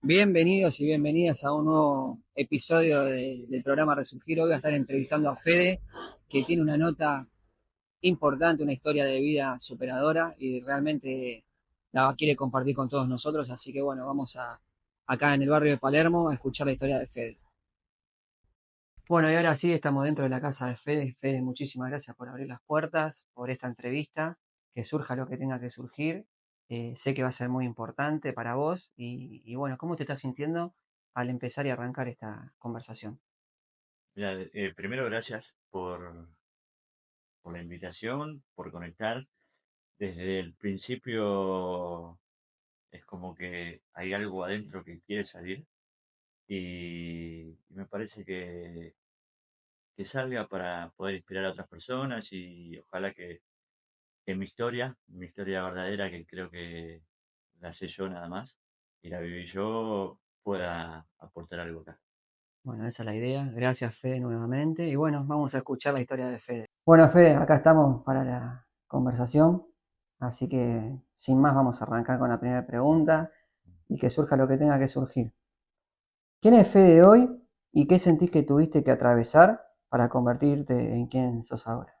Bienvenidos y bienvenidas a un nuevo episodio del programa Resurgir. Hoy voy a estar entrevistando a Fede, que tiene una nota importante, una historia de vida superadora y realmente la quiere compartir con todos nosotros. Así que bueno, acá en el barrio de Palermo a escuchar la historia de Fede. Bueno, y ahora sí, estamos dentro de la casa de Fede. Fede, muchísimas gracias por abrir las puertas, por esta entrevista, que surja lo que tenga que surgir. Sé que va a ser muy importante para vos y bueno, ¿cómo te estás sintiendo al empezar y arrancar esta conversación? Mira, primero gracias por la invitación, por conectar. Desde el principio es como que hay algo adentro que quiere salir y me parece que salga para poder inspirar a otras personas y ojalá que mi historia verdadera, que creo que la sé yo nada más y la viví yo, pueda aportar algo acá. Bueno, esa es la idea. Gracias, Fede, nuevamente. Y bueno, vamos a escuchar la historia de Fede. Bueno, Fede, acá estamos para la conversación. Así que, sin más, vamos a arrancar con la primera pregunta y que surja lo que tenga que surgir. ¿Quién es Fede hoy y qué sentís que tuviste que atravesar para convertirte en quien sos ahora?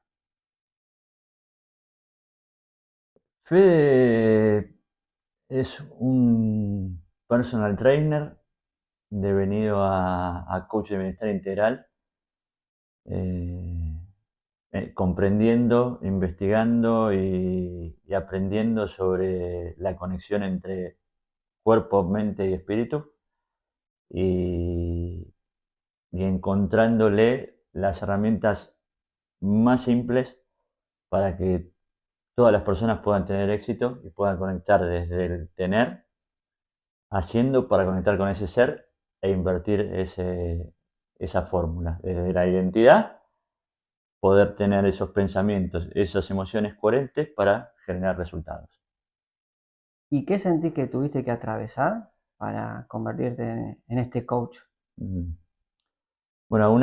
Fede es un personal trainer devenido a coach de bienestar integral, eh, comprendiendo, investigando y aprendiendo sobre la conexión entre cuerpo, mente y espíritu y, y encontrándole las herramientas más simples para que todas las personas puedan tener éxito y puedan conectar desde el tener, haciendo para conectar con ese ser e invertir esa fórmula. Desde la identidad, poder tener esos pensamientos, esas emociones coherentes para generar resultados. ¿Y qué sentís que tuviste que atravesar para convertirte en este coach? Mm. Bueno,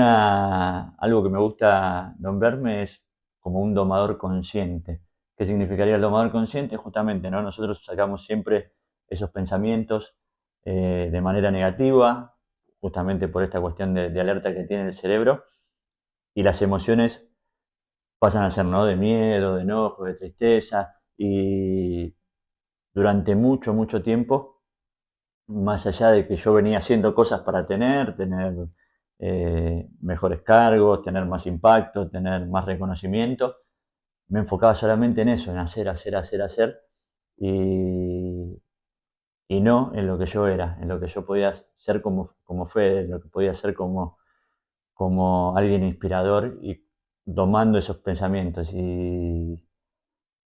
algo que me gusta nombrarme es como un domador consciente. ¿Qué significaría el domador consciente? Justamente, ¿no? Nosotros sacamos siempre esos pensamientos de manera negativa, justamente por esta cuestión de alerta que tiene el cerebro, y las emociones pasan a ser, ¿no? De miedo, de enojo, de tristeza, y durante mucho, mucho tiempo, más allá de que yo venía haciendo cosas para tener mejores cargos, tener más impacto, tener más reconocimiento, me enfocaba solamente en eso, en hacer, hacer, hacer, hacer, y, y no en lo que yo era, en lo que yo podía ser como fue, en lo que podía ser como alguien inspirador y domando esos pensamientos. Y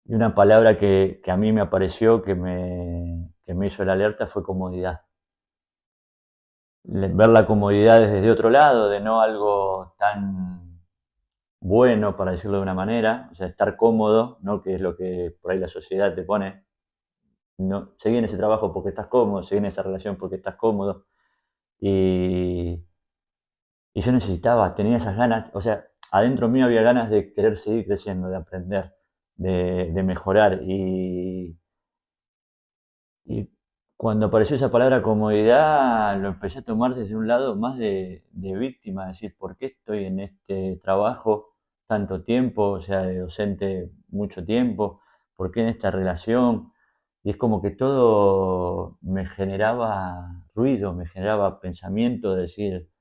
una palabra que a mí me apareció, que me hizo la alerta, fue comodidad. Ver la comodidad desde otro lado, de no algo tan bueno, para decirlo de una manera, o sea, estar cómodo, ¿no? Que es lo que por ahí la sociedad te pone. No, seguí en ese trabajo porque estás cómodo, seguí en esa relación porque estás cómodo. Y, y yo necesitaba, tenía esas ganas, o sea, adentro mío había ganas de querer seguir creciendo, de aprender, de mejorar. Y cuando apareció esa palabra comodidad, lo empecé a tomar desde un lado más de víctima, es decir, ¿por qué estoy en este trabajo tanto tiempo, o sea, de docente mucho tiempo? ¿Por qué en esta relación? Y es como que todo me generaba ruido, me generaba pensamiento, de decir,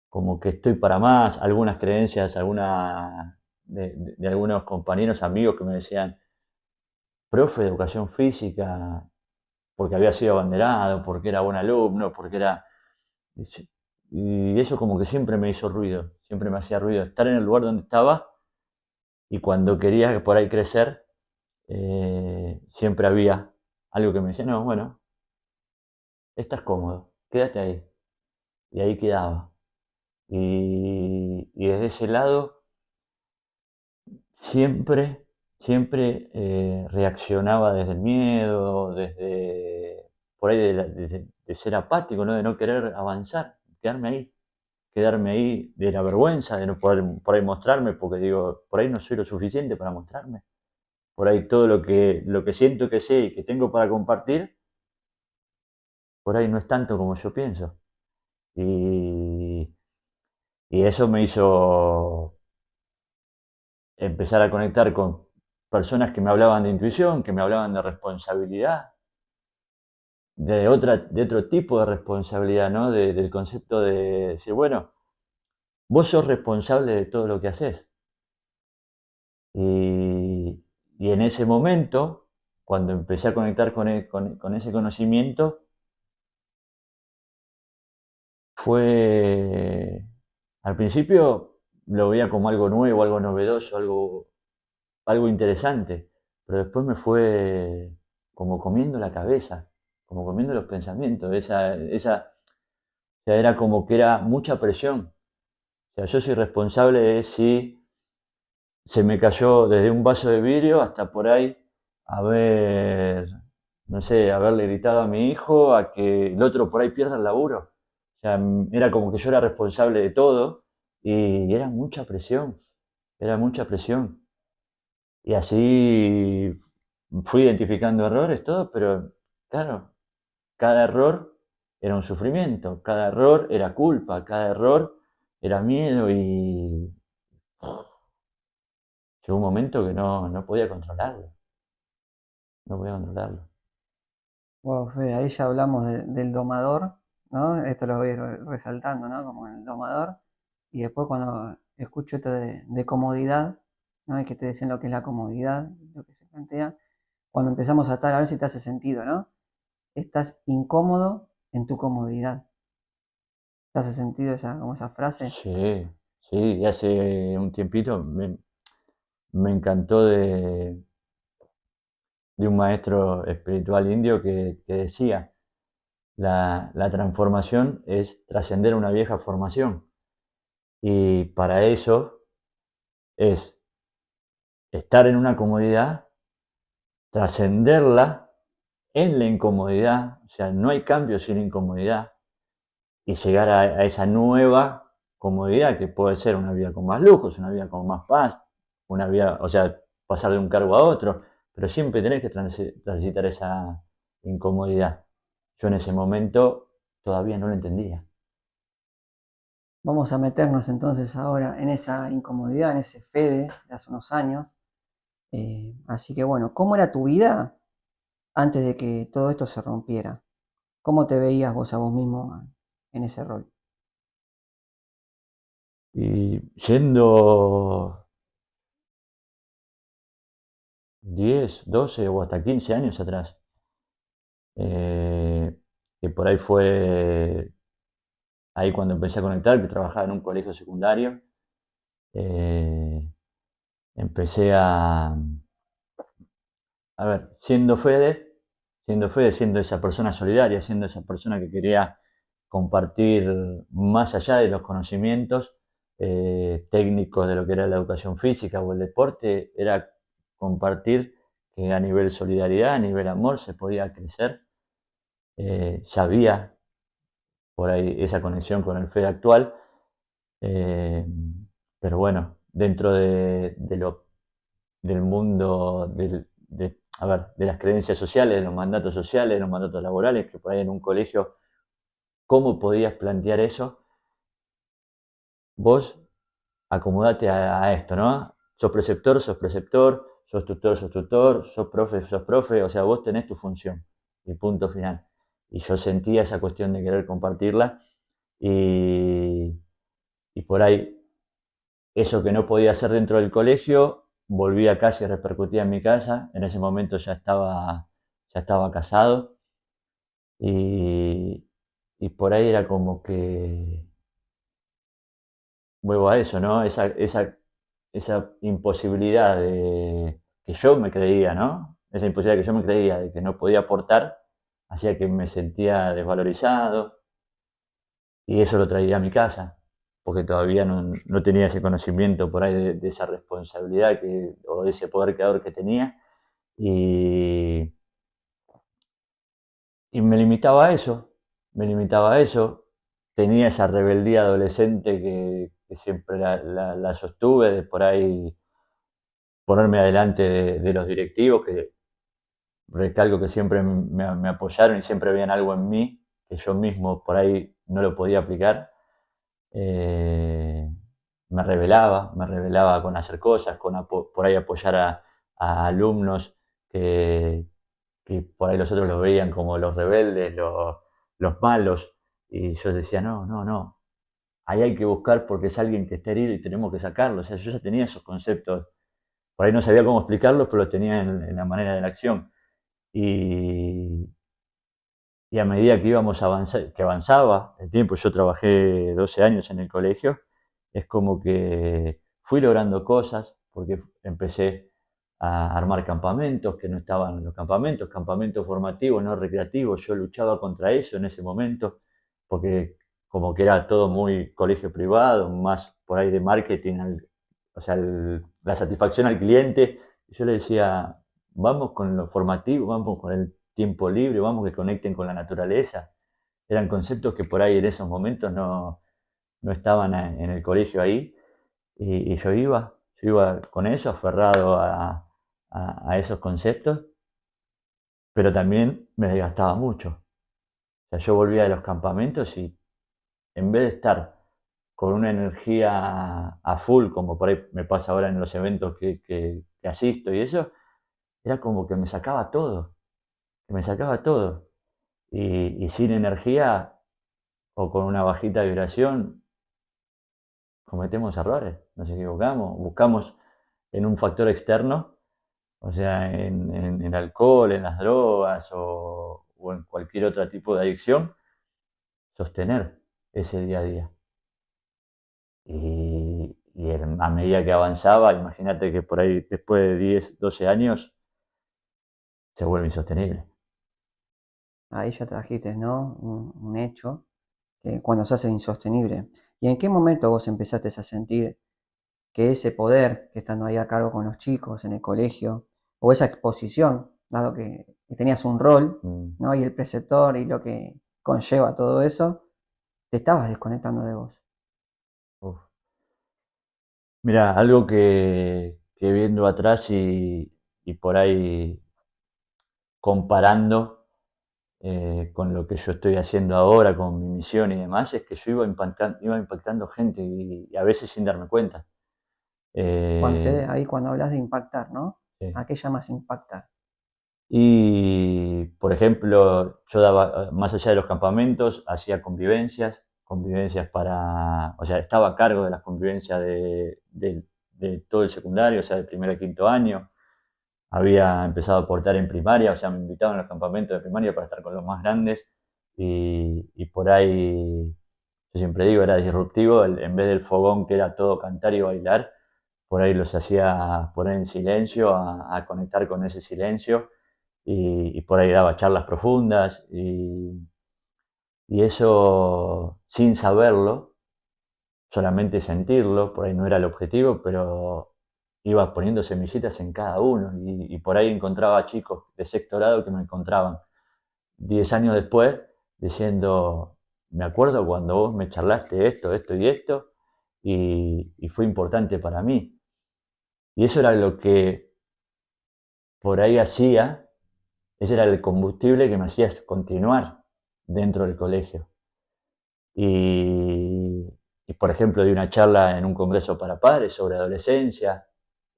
como que estoy para más, algunas creencias, de algunos compañeros, amigos que me decían, profe de educación física, porque había sido abanderado, porque era buen alumno, porque era... Y eso como que siempre me hizo ruido, siempre me hacía ruido estar en el lugar donde estaba y cuando quería por ahí crecer, siempre había algo que me decía, no, bueno, estás cómodo, quédate ahí. Y ahí quedaba. Y desde ese lado siempre, siempre reaccionaba desde el miedo, por ahí de ser apático, ¿no? De no querer avanzar, quedarme ahí de la vergüenza, de no poder por ahí mostrarme, porque digo, por ahí no soy lo suficiente para mostrarme. Por ahí todo lo que siento que sé y que tengo para compartir, por ahí no es tanto como yo pienso. Y, y eso me hizo empezar a conectar con personas que me hablaban de intuición, que me hablaban de responsabilidad, de otro tipo de responsabilidad, ¿no? Del concepto de decir, bueno, vos sos responsable de todo lo que haces. Y en ese momento, cuando empecé a conectar con ese conocimiento, fue, al principio lo veía como algo nuevo, algo novedoso, algo interesante, pero después me fue como comiendo la cabeza, como comiendo los pensamientos, o sea, era como que era mucha presión. O sea, yo soy responsable de si se me cayó desde un vaso de vidrio hasta por ahí haber, no sé, haberle gritado a mi hijo a que el otro por ahí pierda el laburo. O sea, era como que yo era responsable de todo y era mucha presión. Y así fui identificando errores, todo, pero claro, cada error era un sufrimiento, cada error era culpa, cada error era miedo y llegó un momento que no podía controlarlo, no podía controlarlo. Wow, Fede, ahí ya hablamos del domador, ¿no? Esto lo voy resaltando, ¿no? Como el domador. Y después cuando escucho esto de comodidad, ¿no? Y que te dicen lo que es la comodidad, lo que se plantea, cuando empezamos a estar, a ver si te hace sentido, ¿no? Estás incómodo en tu comodidad. ¿Te hace sentido como esa frase? Sí, sí, y hace un tiempito me encantó de un maestro espiritual indio que decía, la transformación es trascender una vieja formación. Y para eso es estar en una comodidad, trascenderla en la incomodidad, o sea, no hay cambio sin incomodidad, y llegar a esa nueva comodidad que puede ser una vida con más lujos, una vida con más paz, una vida, o sea, pasar de un cargo a otro, pero siempre tenés que transitar esa incomodidad. Yo en ese momento todavía no lo entendía. Vamos a meternos entonces ahora en esa incomodidad, en ese Fede de hace unos años. Así que bueno, ¿cómo era tu vida antes de que todo esto se rompiera? ¿Cómo te veías vos a vos mismo en ese rol? Y yendo 10, 12 o hasta 15 años atrás, eh, que por ahí fue ahí cuando empecé a conectar, que trabajaba en un colegio secundario, eh, empecé a ver, siendo esa persona solidaria, siendo esa persona que quería compartir más allá de los conocimientos técnicos de lo que era la educación física o el deporte, era compartir que a nivel solidaridad, a nivel amor se podía crecer. Ya había por ahí esa conexión con el FED actual, eh, pero bueno, dentro del mundo a ver, de las creencias sociales, de los mandatos laborales, que por ahí en un colegio, ¿cómo podías plantear eso? Vos acomodate a esto, ¿no? Sos preceptor, sos tutor, sos profe, o sea, vos tenés tu función y punto final. Y yo sentía esa cuestión de querer compartirla y, y por ahí eso que no podía hacer dentro del colegio, volvía casi y repercutía en mi casa. En ese momento ya estaba casado y, y por ahí era como que vuelvo a eso, ¿no? Esa imposibilidad que yo me creía, ¿no? Esa imposibilidad que yo me creía de que no podía aportar, hacía que me sentía desvalorizado y eso lo traía a mi casa, porque todavía no tenía ese conocimiento por ahí de esa responsabilidad o de ese poder creador que tenía y, y me limitaba a eso, tenía esa rebeldía adolescente que siempre la sostuve, de por ahí ponerme adelante de los directivos, que recalco que siempre me apoyaron y siempre veían algo en mí que yo mismo por ahí no lo podía aplicar, eh, me rebelaba con hacer cosas, por ahí apoyar a alumnos que, que por ahí los otros los veían como los rebeldes, los malos, y yo decía, no, no, no, ahí hay que buscar porque es alguien que está herido y tenemos que sacarlo. O sea, yo ya tenía esos conceptos, por ahí no sabía cómo explicarlos, pero los tenía en la manera de la acción. Y, y a medida que íbamos a avanzar, que avanzaba el tiempo, yo trabajé 12 años en el colegio, es como que fui logrando cosas, porque empecé a armar campamentos que no estaban en los campamentos, campamentos formativos, no recreativos. Yo luchaba contra eso en ese momento, porque como que era todo muy colegio privado, más por ahí de marketing, o sea, la satisfacción al cliente. Y yo le decía, vamos con lo formativo, vamos con el tiempo libre, vamos que conecten con la naturaleza. Eran conceptos que por ahí en esos momentos no estaban en el colegio ahí. Y yo iba con eso, aferrado a esos conceptos, pero también me desgastaba mucho. O sea, yo volvía de los campamentos y en vez de estar con una energía a full, como por ahí me pasa ahora en los eventos que asisto y eso, era como que me sacaba todo, que me sacaba todo. Y sin energía o con una bajita vibración, cometemos errores, nos equivocamos, buscamos en un factor externo, o sea, en el alcohol, en las drogas o en cualquier otro tipo de adicción, sostener ese día a día. A medida que avanzaba, imagínate que por ahí después de 10, 12 años se vuelve insostenible. Ahí ya trajiste, ¿no? Un hecho que cuando se hace insostenible. ¿Y en qué momento vos empezaste a sentir que ese poder que estando ahí a cargo con los chicos en el colegio, o esa exposición, dado que tenías un rol, Mm, ¿no? Y el preceptor y lo que conlleva todo eso, te estabas desconectando de vos? uf. Mira, algo que viendo atrás y por ahí comparando con lo que yo estoy haciendo ahora, con mi misión y demás, es que yo iba impactando gente y a veces sin darme cuenta. Juan Fede, Eh, ahí cuando hablas de impactar, ¿no? sí. ¿A qué llamas impactar? Y, por ejemplo, yo daba, más allá de los campamentos, hacía convivencias o sea, estaba a cargo de las convivencias de todo el secundario, o sea, de primero a quinto año. Había empezado a aportar en primaria, o sea, me invitaban a los campamentos de primaria para estar con los más grandes y por ahí, yo siempre digo, era disruptivo, en vez del fogón que era todo cantar y bailar, por ahí los hacía poner en silencio, a conectar con ese silencio y por ahí daba charlas profundas y eso sin saberlo, solamente sentirlo, por ahí no era el objetivo, pero iba poniendo semillitas en cada uno y por ahí encontraba chicos de sexto grado que me encontraban 10 años después diciendo, me acuerdo cuando vos me charlaste esto, esto y esto y fue importante para mí. Y eso era lo que por ahí hacía, ese era el combustible que me hacía continuar dentro del colegio. Y, por ejemplo, di una charla en un congreso para padres sobre adolescencia.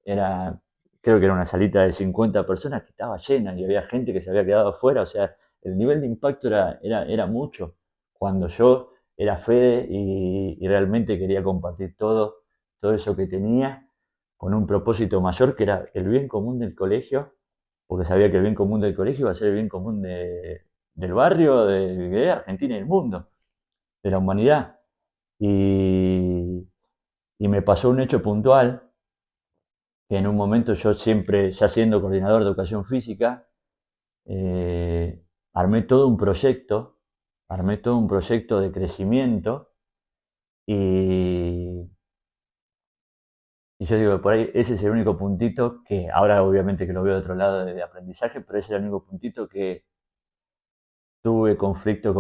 Era, creo que era una salita de 50 personas que estaba llena y había gente que se había quedado afuera. O sea, el nivel de impacto era mucho cuando yo era Fede y realmente quería compartir todo eso que tenía con un propósito mayor que era el bien común del colegio, porque sabía que el bien común del colegio iba a ser el bien común del barrio, de Argentina y del mundo, de la humanidad. Y, y me pasó un hecho puntual, que en un momento yo siempre, ya siendo coordinador de educación física, eh, armé todo un proyecto, armé todo un proyecto de crecimiento y, y yo digo, por ahí ese es el único puntito que, ahora obviamente que lo veo de otro lado de aprendizaje, pero ese es el único puntito que tuve conflicto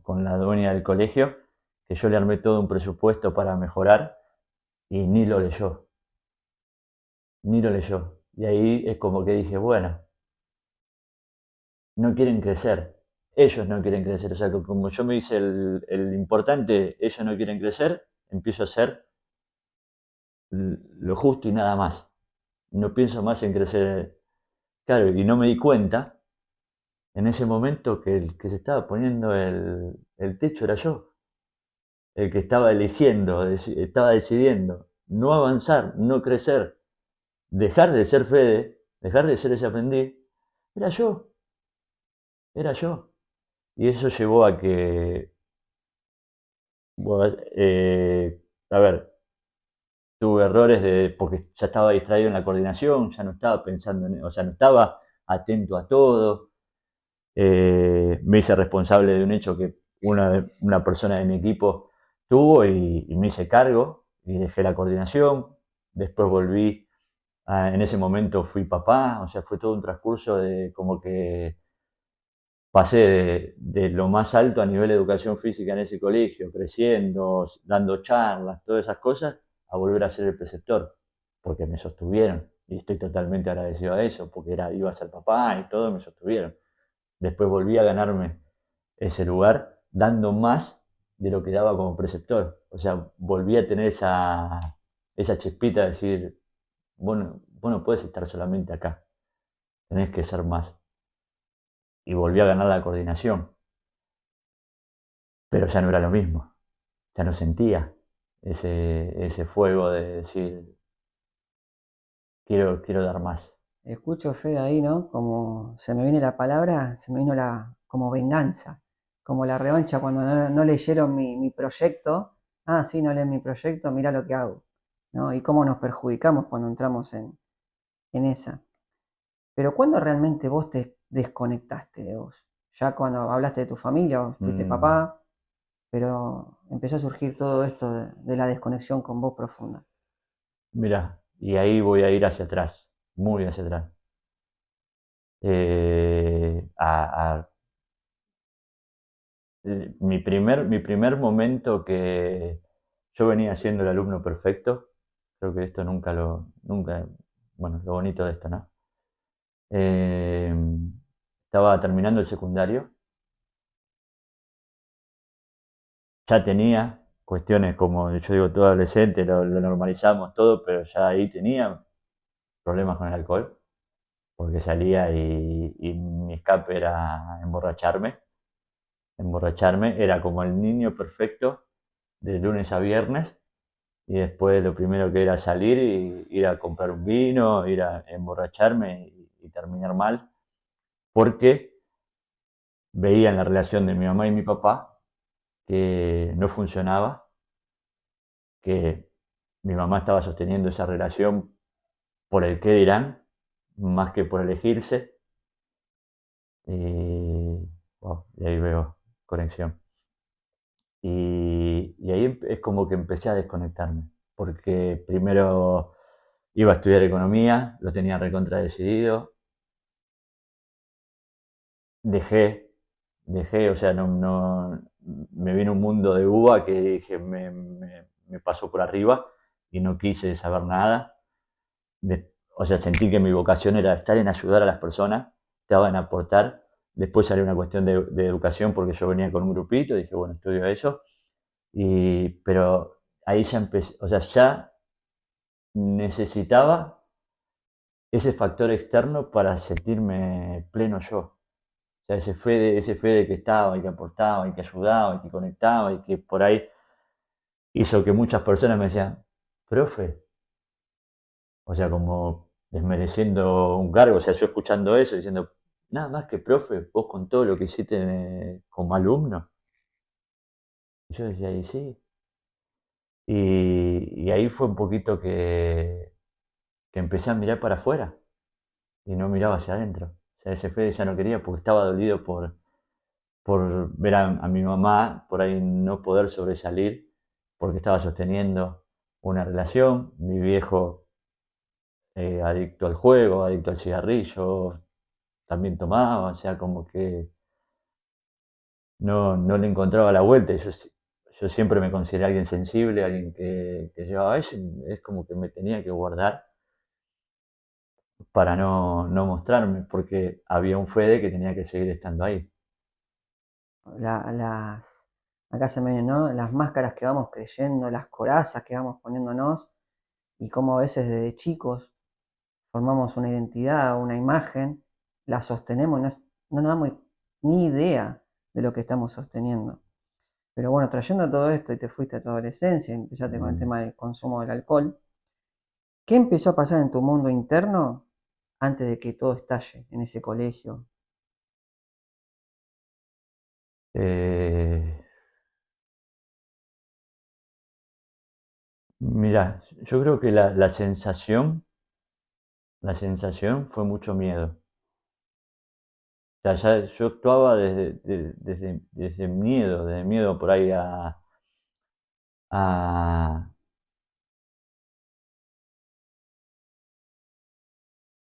con la dueña del colegio, que yo le armé todo un presupuesto para mejorar y ni lo leyó. Ni lo leyó. Y ahí es como que dije, bueno, no quieren crecer. ellos no quieren crecer. O sea, como yo me hice el importante, ellos no quieren crecer, empiezo a hacer lo justo y nada más. No pienso más en crecer. Claro, y no me di cuenta en ese momento que el que se estaba poniendo el techo era yo, el que estaba eligiendo, estaba decidiendo no avanzar, no crecer, dejar de ser Fede, dejar de ser ese aprendiz, era yo, era yo. Y eso llevó a que, bueno, a ver, tuve errores porque ya estaba distraído en la coordinación, ya no estaba pensando o sea, no estaba atento a todo. Me hice responsable de un hecho que una persona de mi equipo tuvo y me hice cargo y dejé la coordinación. Después volví, en ese momento fui papá, o sea, fue todo un transcurso de como que pasé de lo más alto a nivel de educación física en ese colegio, creciendo, dando charlas, todas esas cosas, a volver a ser el preceptor, porque me sostuvieron y estoy totalmente agradecido a eso, porque iba a ser papá y todo, me sostuvieron. Después volví a ganarme ese lugar dando más de lo que daba como preceptor. O sea, volví a tener esa chispita de decir, bueno, vos no puedes estar solamente acá, tenés que ser más. Y volví a ganar la coordinación, pero ya no era lo mismo, ya no sentía ese fuego de decir, quiero dar más. Escucho, Fede, ahí, ¿no? Como se me viene la palabra, se me vino como venganza, como la revancha cuando no leyeron mi proyecto. Ah, sí, no leen mi proyecto, mira lo que hago, ¿no? Y cómo nos perjudicamos cuando entramos en esa. Pero ¿cuándo realmente vos te desconectaste de vos? Ya cuando hablaste de tu familia, vos fuiste Mm, papá, pero empezó a surgir todo esto de la desconexión con vos profunda. mira, y ahí voy a ir hacia atrás, muy hacia atrás. A mi primer momento que yo venía siendo el alumno perfecto, creo que esto nunca, bueno, lo bonito de esto, ¿no? Eh, Estaba terminando el secundario, ya tenía cuestiones como, yo digo, todo adolescente, lo normalizamos todo, pero ya ahí tenía problemas con el alcohol, porque salía y mi escape era emborracharme, era como el niño perfecto de lunes a viernes. Y después lo primero que era salir y ir a comprar un vino, ir a emborracharme y terminar mal, porque veía en la relación de mi mamá y mi papá que no funcionaba, que mi mamá estaba sosteniendo esa relación por el qué dirán, más que por elegirse. Y, wow, y ahí veo conexión. Y ahí es como que empecé a desconectarme, porque primero iba a estudiar economía, lo tenía recontra decidido, dejé, o sea, me vino un mundo de uva que dije, me pasó por arriba y no quise saber nada. O sea, sentí que mi vocación era estar en ayudar a las personas, estaba en aportar. Después salió una cuestión de educación porque yo venía con un grupito y dije, bueno, estudio eso. Pero ahí ya empecé, o sea, ya necesitaba ese factor externo para sentirme pleno yo. O sea, ese Fede que estaba y que aportaba y que ayudaba y que conectaba y que por ahí hizo que muchas personas me decían, profe, o sea, como desmereciendo un cargo, o sea, yo escuchando eso, diciendo, nada más que profe, vos con todo lo que hiciste como alumno. Y yo decía, y sí. Y ahí fue un poquito que empecé a mirar para afuera y no miraba hacia adentro. O sea, ese Fede ya no quería porque estaba dolido por ver a mi mamá por ahí no poder sobresalir porque estaba sosteniendo una relación, mi viejo adicto al juego, adicto al cigarrillo, también tomaba, o sea, como que no le encontraba la vuelta. Yo siempre me consideré alguien sensible, alguien que llevaba eso, y es como que me tenía que guardar para no mostrarme, porque había un Fede que tenía que seguir estando ahí. acá se me vienen, ¿no? Las máscaras que vamos creyendo, las corazas que vamos poniéndonos y cómo a veces desde chicos formamos una identidad, una imagen, la sostenemos y no nos damos ni idea de lo que estamos sosteniendo. Pero bueno, trayendo todo esto y te fuiste a tu adolescencia y empezaste con el tema del consumo del alcohol, ¿qué empezó a pasar en tu mundo interno antes de que todo estalle en ese colegio? Eh, Mira, yo creo que la sensación fue mucho miedo. O sea, yo actuaba desde miedo, desde miedo por ahí a-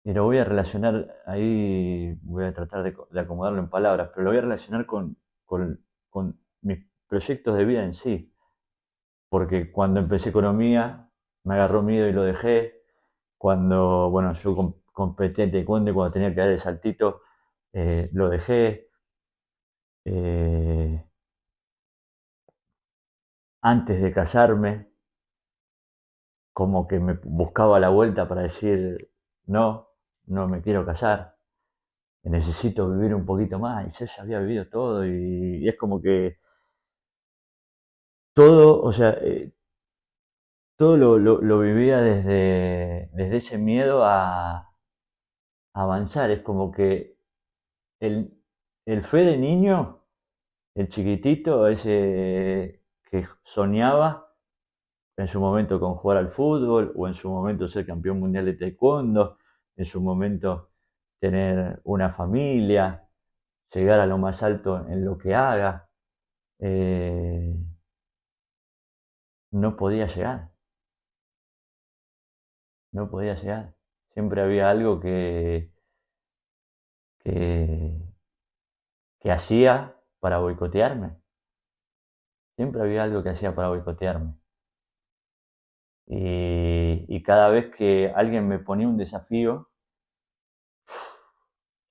y lo voy a relacionar, ahí voy a tratar de acomodarlo en palabras, pero lo voy a relacionar con mis proyectos de vida en sí. Porque cuando empecé economía me agarró miedo y lo dejé. Cuando, bueno, yo competí en taekwondo y cuando tenía que dar el saltito, lo dejé. Eh, Antes de casarme, como que me buscaba la vuelta para decir, no, no me quiero casar, necesito vivir un poquito más. Y yo ya había vivido todo y es como que todo, o sea, todo lo vivía desde ese miedo a avanzar. Es como que el, el Fede niño, el chiquitito, ese que soñaba en su momento con jugar al fútbol o en su momento ser campeón mundial de taekwondo, en su momento tener una familia, llegar a lo más alto en lo que haga, eh, no podía llegar, no podía llegar. Siempre había algo que, que hacía para boicotearme. Siempre había algo que hacía para boicotearme. Y cada vez que alguien me ponía un desafío,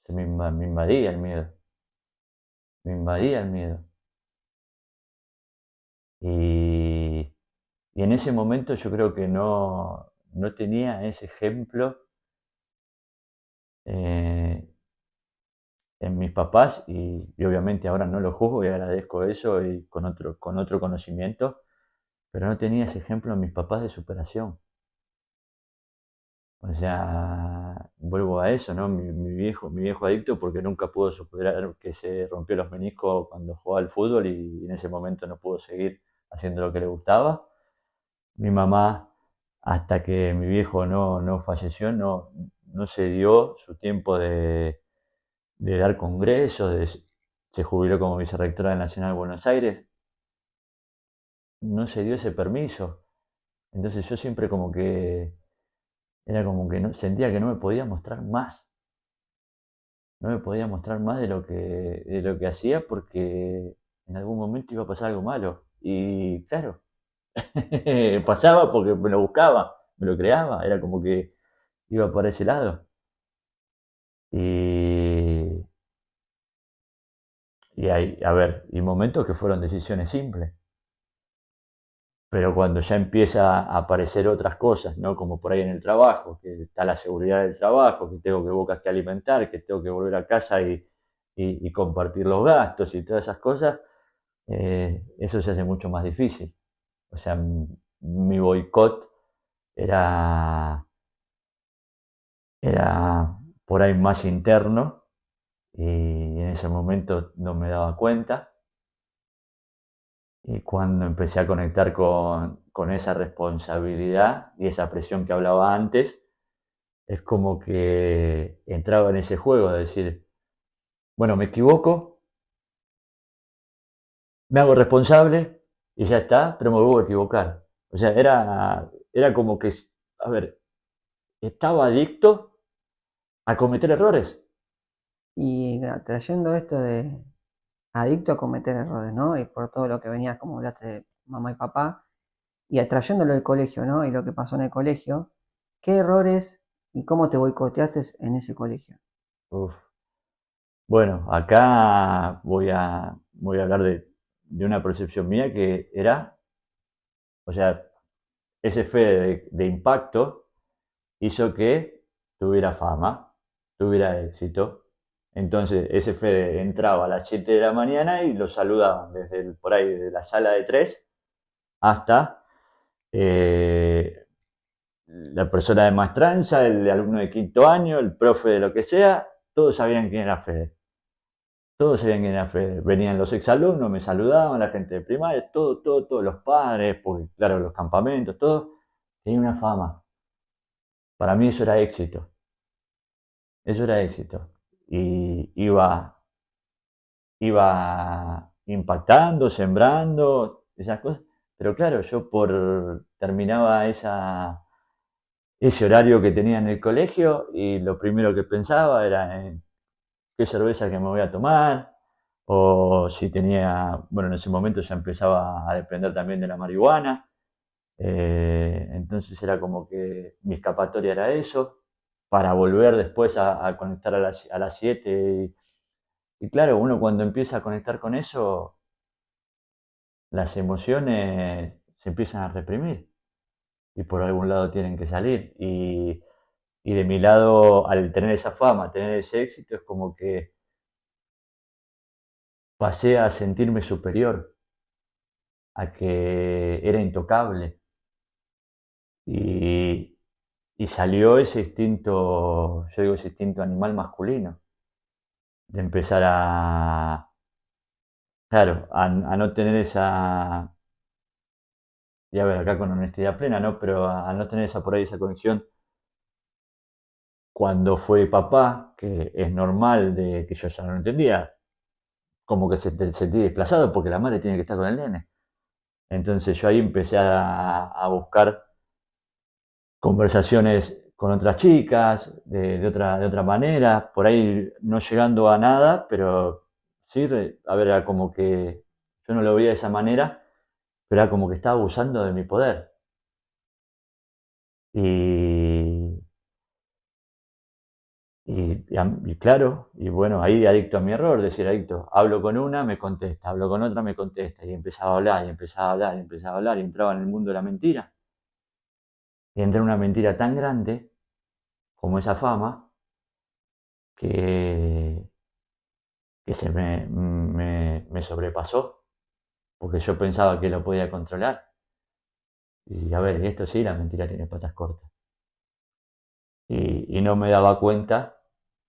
me invadía el miedo, me invadía el miedo. Y, y en ese momento yo creo que no tenía ese ejemplo eh, en mis papás y obviamente ahora no lo juzgo y agradezco eso y con otro conocimiento, pero no tenía ese ejemplo en mis papás de superación. O sea, vuelvo a eso, ¿no? Mi viejo adicto porque nunca pudo superar que se rompió los meniscos cuando jugaba al fútbol y en ese momento no pudo seguir haciendo lo que le gustaba. Mi mamá, hasta que mi viejo no falleció, no se dio su tiempo de dar congresos, se jubiló como vicerrectora del Nacional de Buenos Aires, no se dio ese permiso. Entonces yo siempre como que era como que sentía que no me podía mostrar más, no me podía mostrar más de lo que hacía porque en algún momento iba a pasar algo malo. Y claro, pasaba porque me lo buscaba, me lo creaba, era como que iba por ese lado. Y, y hay, a ver, y momentos que fueron decisiones simples, pero cuando ya empieza a aparecer otras cosas, ¿no? Como por ahí en el trabajo, que está la seguridad del trabajo, que tengo que bocas que alimentar, que tengo que volver a casa y compartir los gastos y todas esas cosas, eso se hace mucho más difícil. O sea, mi boicot era, era por ahí más interno y en ese momento no me daba cuenta. Y cuando empecé a conectar con esa responsabilidad y esa presión que hablaba antes, es como que entraba en ese juego de decir, bueno, me equivoco, me hago responsable y ya está, pero me vuelvo a equivocar. O sea, era como que, a ver, estaba adicto a cometer errores. Y trayendo esto de adicto a cometer errores, ¿no? Y por todo lo que venías, como hablaste de mamá y papá, y trayéndolo del colegio, ¿no? Y lo que pasó en el colegio, ¿qué errores y cómo te boicoteaste en ese colegio? Uf. Bueno, acá voy voy a hablar de una percepción mía que era, o sea, ese fe de impacto hizo que tuviera fama, tuviera éxito. Entonces ese Fede entraba a las 7 de la mañana y lo saludaban desde por ahí, de la sala de 3 hasta la persona de maestranza, el alumno de quinto año, el profe de lo que sea, todos sabían quién era Fede. Todos sabían quién era Fede. Venían los exalumnos, me saludaban, la gente de primaria, todos los padres, porque claro, los campamentos, todo. Tenía una fama. Para mí eso era éxito. Eso era éxito. Y iba impactando, sembrando, esas cosas. Pero claro, yo terminaba ese horario que tenía en el colegio y lo primero que pensaba era en qué cerveza que me voy a tomar, o si tenía, bueno, en ese momento ya empezaba a depender también de la marihuana, entonces era como que mi escapatoria era eso, para volver después a conectar a las 7 y claro, uno cuando empieza a conectar con eso, las emociones se empiezan a reprimir y por algún lado tienen que salir. Y de mi lado, al tener esa fama, tener ese éxito, es como que pasé a sentirme superior, a que era intocable. Y, y salió ese instinto, yo digo ese instinto animal masculino, de empezar claro, a no tener esa, y a ver, acá con honestidad plena, ¿no? Pero a no tener esa por ahí, esa conexión cuando fue papá, que es normal de que yo ya no lo entendía, como que se sentí desplazado porque la madre tiene que estar con el nene. Entonces yo ahí empecé a buscar conversaciones con otras chicas, de otra manera, por ahí no llegando a nada, pero sí, a ver, era como que yo no lo veía de esa manera, pero era como que estaba abusando de mi poder. Y, y claro, y bueno, ahí adicto a mi error, decir adicto, hablo con una, me contesta, hablo con otra, me contesta, y empezaba a hablar, y empezaba a hablar, y empezaba a hablar, y entraba en el mundo de la mentira. Y entré en una mentira tan grande como esa fama, que, que se me sobrepasó, porque yo pensaba que lo podía controlar. Y a ver, esto sí, la mentira tiene patas cortas. Y no me daba cuenta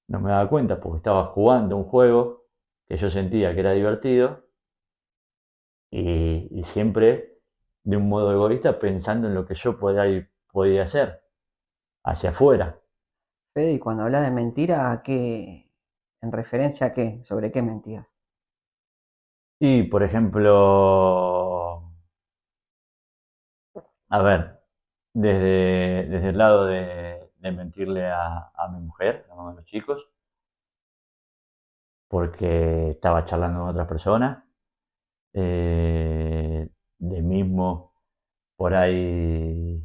porque estaba jugando un juego que yo sentía que era divertido y siempre de un modo egoísta pensando en lo que yo podía hacer hacia afuera. Fede, y cuando hablas de mentira, en referencia a qué? ¿Sobre qué mentías? Y, por ejemplo, a ver, desde el lado de mentirle a mi mujer, a la mamá de los chicos, porque estaba charlando con otra persona, de mismo por ahí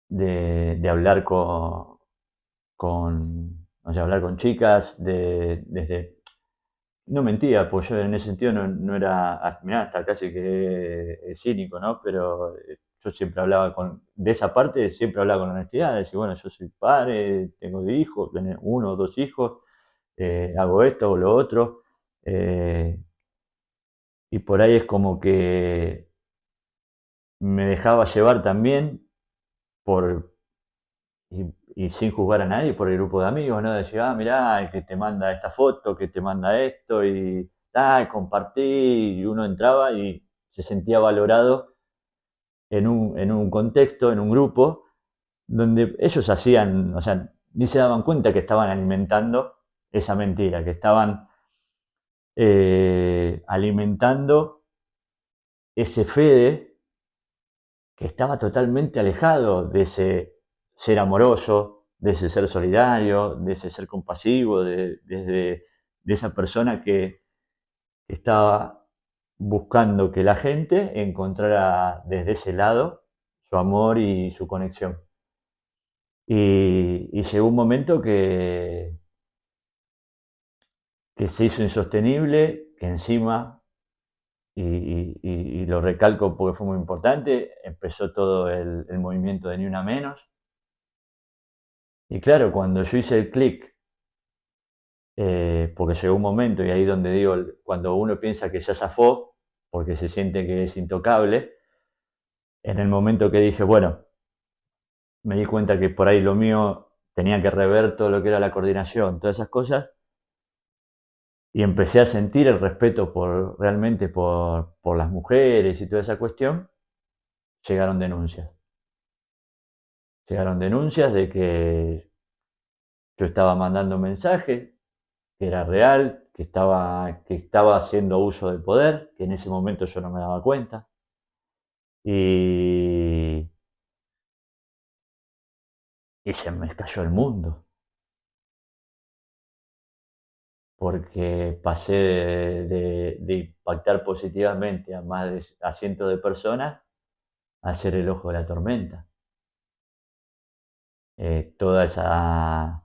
de hablar o sea, hablar con chicas, no mentía, pues yo en ese sentido no era, mirá, hasta casi que cínico, ¿no? Pero yo siempre hablaba de esa parte siempre hablaba con honestidad, decir, bueno, yo soy padre, tengo hijos, tengo uno o dos hijos, hago esto o lo otro, eh, y por ahí es como que me dejaba llevar también por, y sin juzgar a nadie por el grupo de amigos, ¿no? Decir, mirá, el que te manda esta foto, que te manda esto, y compartí, y uno entraba y se sentía valorado en un contexto, en un grupo, donde ellos hacían, o sea, ni se daban cuenta que estaban alimentando esa mentira, que estaban alimentando ese Fede que estaba totalmente alejado de ese ser amoroso, de ese ser solidario, de ese ser compasivo, de esa persona que estaba buscando que la gente encontrara desde ese lado su amor y su conexión. Y llegó un momento que se hizo insostenible, que encima, y lo recalco porque fue muy importante, empezó todo el movimiento de Ni Una Menos. Y claro, cuando yo hice el clic, porque llegó un momento, y ahí donde digo, cuando uno piensa que ya zafó, porque se siente que es intocable, en el momento que dije, bueno, me di cuenta que por ahí lo mío tenía que rever todo lo que era la coordinación, todas esas cosas, y empecé a sentir el respeto realmente por las mujeres y toda esa cuestión, llegaron denuncias. Llegaron denuncias de que yo estaba mandando mensajes, que era real, que estaba haciendo uso del poder, que en ese momento yo no me daba cuenta. Y, y se me cayó el mundo, porque pasé de impactar positivamente a cientos de personas a ser el ojo de la tormenta. Eh, toda esa,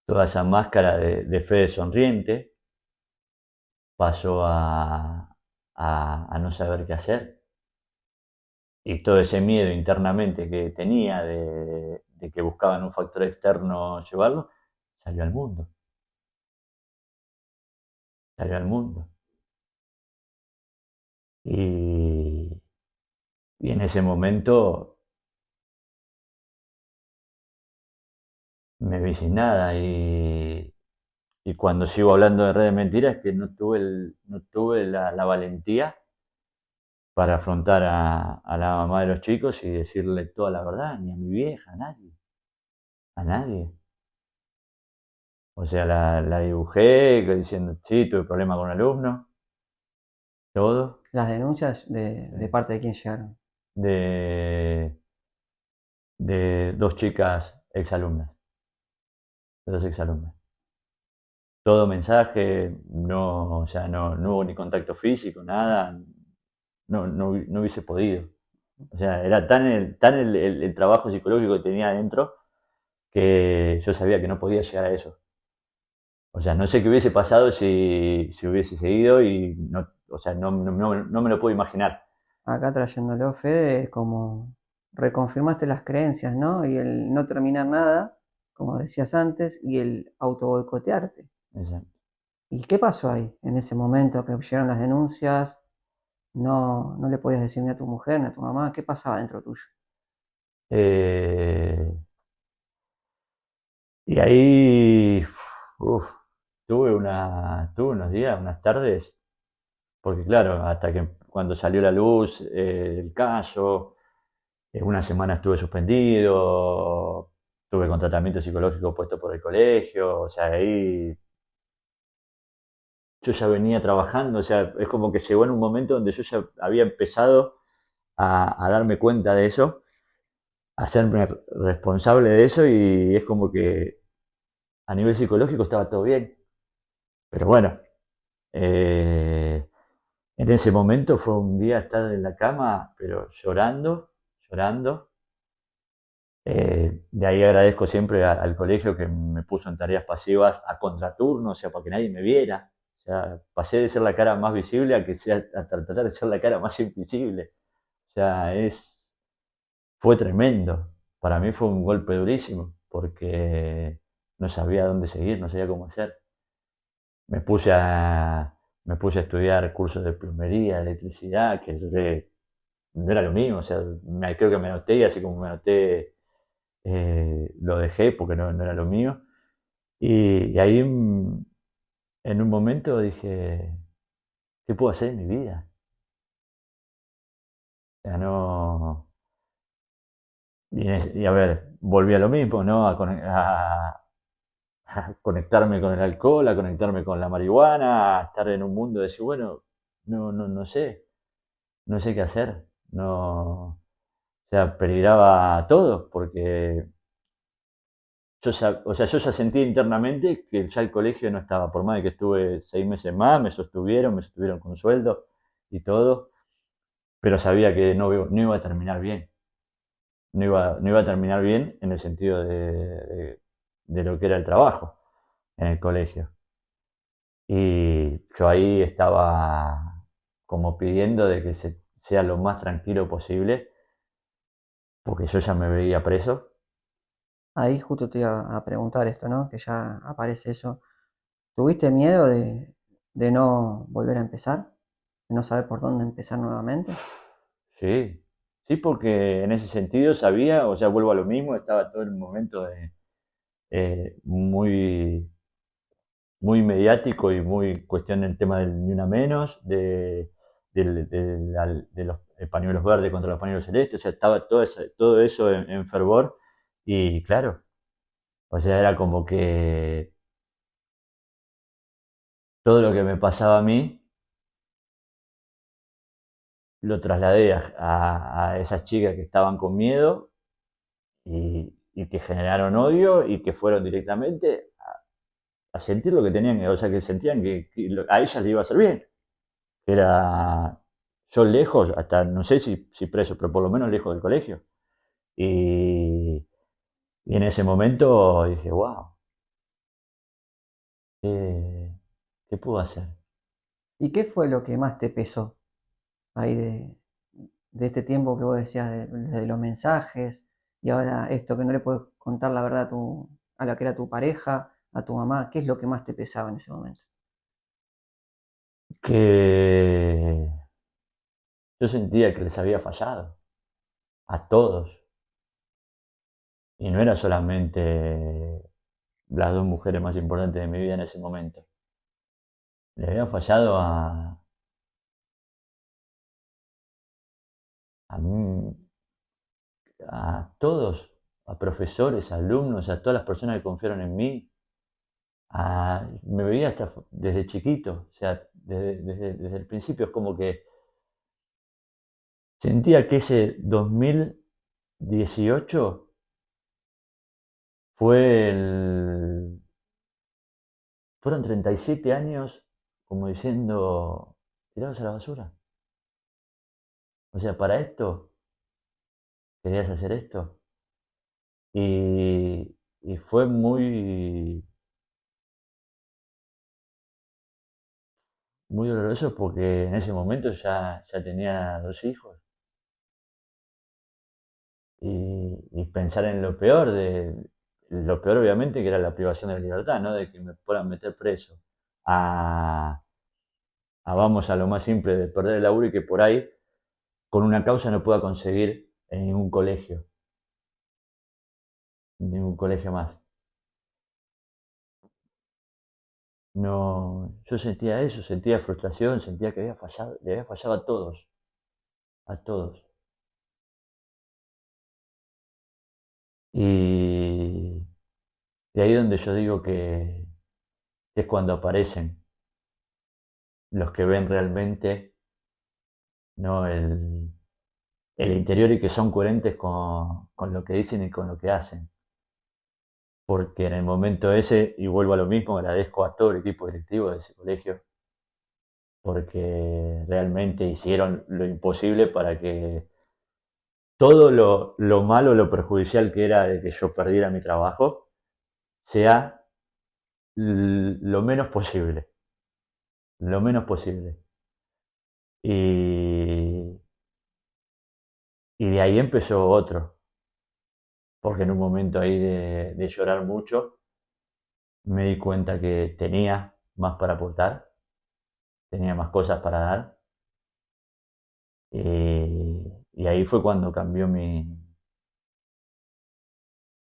toda esa máscara de Fede sonriente pasó a no saber qué hacer. Y todo ese miedo internamente que tenía de que buscaban un factor externo llevarlo, salió al mundo. Salió al mundo. Y, y en ese momento me vi sin nada. Y cuando sigo hablando de red de mentiras, es que no tuve la valentía para afrontar a la mamá de los chicos y decirle toda la verdad, ni a mi vieja, a nadie. A nadie. O sea, la dibujé diciendo, sí, tuve problemas con un alumno, todo, Las denuncias de parte de quién llegaron. de, de dos chicas exalumnas, de dos exalumnas. Todo mensaje, no, o sea, no hubo ni contacto físico, nada, no hubiese podido. O sea, era tan el trabajo psicológico que tenía adentro que yo sabía que no podía llegar a eso. O sea, no sé qué hubiese pasado si hubiese seguido y no, o sea, no me lo puedo imaginar. Acá trayéndolo, Fede, es como reconfirmaste las creencias, ¿no? Y el no terminar nada, como decías antes, y el auto boicotearte. Exacto. ¿Y qué pasó ahí? En ese momento que llegaron las denuncias, no le podías decir ni a tu mujer ni a tu mamá, ¿qué pasaba dentro tuyo? Eh, y ahí, uf, tuve unos días, unas tardes, porque claro, hasta que cuando salió la luz el caso, una semana estuve suspendido, estuve con tratamiento psicológico puesto por el colegio, o sea, ahí yo ya venía trabajando, o sea, es como que llegó en un momento donde yo ya había empezado a darme cuenta de eso, a hacerme responsable de eso y es como que a nivel psicológico estaba todo bien. Pero bueno, eh, en ese momento fue un día estar en la cama, pero llorando, llorando. De ahí agradezco siempre al colegio que me puso en tareas pasivas a contraturno, o sea, para que nadie me viera. O sea, pasé de ser la cara más visible a tratar de ser la cara más invisible. O sea, fue tremendo. Para mí fue un golpe durísimo, porque no sabía dónde seguir, no sabía cómo hacer. Me puse a, me puse a estudiar cursos de plomería, de electricidad, que no era lo mismo. O sea, creo que me anoté y así como me anoté, lo dejé porque no era lo mío. Y ahí en un momento dije, ¿qué puedo hacer en mi vida? O sea, no. Y a ver, volví a lo mismo, ¿no? A conectarme con el alcohol, a conectarme con la marihuana, a estar en un mundo de decir, bueno, no sé qué hacer. No, o sea, peligraba todo, porque yo ya sentía internamente que ya el colegio no estaba, por más de que estuve 6 meses más, me sostuvieron con sueldo y todo, pero sabía que no iba a terminar bien. No iba a terminar bien en el sentido de lo que era el trabajo en el colegio. Y yo ahí estaba como pidiendo de que sea lo más tranquilo posible, porque yo ya me veía preso. Ahí justo te iba a preguntar esto, ¿no? Que ya aparece eso. ¿Tuviste miedo de no volver a empezar? ¿De no saber por dónde empezar nuevamente? Sí, sí, porque en ese sentido sabía, o sea, vuelvo a lo mismo, estaba todo el momento muy, muy mediático y muy cuestión del tema del ni una menos, de los pañuelos verdes contra los pañuelos celestes, o sea, estaba todo eso en fervor y claro, o sea, era como que todo lo que me pasaba a mí lo trasladé a esas chicas que estaban con miedo y que generaron odio y que fueron directamente a sentir lo que tenían, o sea, que sentían que a ellas le iba a hacer bien. Era yo lejos, hasta no sé si preso, pero por lo menos lejos del colegio. Y, y en ese momento dije, wow, ¿qué, qué puedo hacer? ¿Y qué fue lo que más te pesó ahí de este tiempo que vos decías de los mensajes y ahora esto que no le puedes contar la verdad a la que era tu pareja, a tu mamá? ¿Qué es lo que más te pesaba en ese momento? Que yo sentía que les había fallado a todos. Y no era solamente las dos mujeres más importantes de mi vida en ese momento. Le había fallado a, mí, a todos, a profesores, a alumnos, a todas las personas que confiaron en mí. Me veía hasta desde chiquito, o sea, desde el principio es como que sentía que ese 2018 fue fueron 37 años como diciendo, tirados a la basura. O sea, para esto, querías hacer esto. Y fue muy doloroso porque en ese momento ya tenía dos hijos. Y pensar en lo peor obviamente que era la privación de la libertad, ¿no? De que me puedan meter preso. A, vamos a lo más simple de perder el laburo y que por ahí con una causa no pueda conseguir en ningún colegio más. No, yo sentía eso, sentía frustración, sentía que había fallado, le había fallado a todos, a todos. Y, y ahí donde yo digo que es cuando aparecen los que ven realmente, ¿no? El interior y que son coherentes con lo que dicen y con lo que hacen. Porque en el momento ese, y vuelvo a lo mismo, agradezco a todo el equipo directivo de ese colegio, porque realmente hicieron lo imposible para que todo lo malo, lo perjudicial que era de que yo perdiera mi trabajo, sea lo menos posible, lo menos posible. Y, y de ahí empezó otro, porque en un momento ahí de llorar mucho, me di cuenta que tenía más para aportar, tenía más cosas para dar, y ahí fue cuando cambió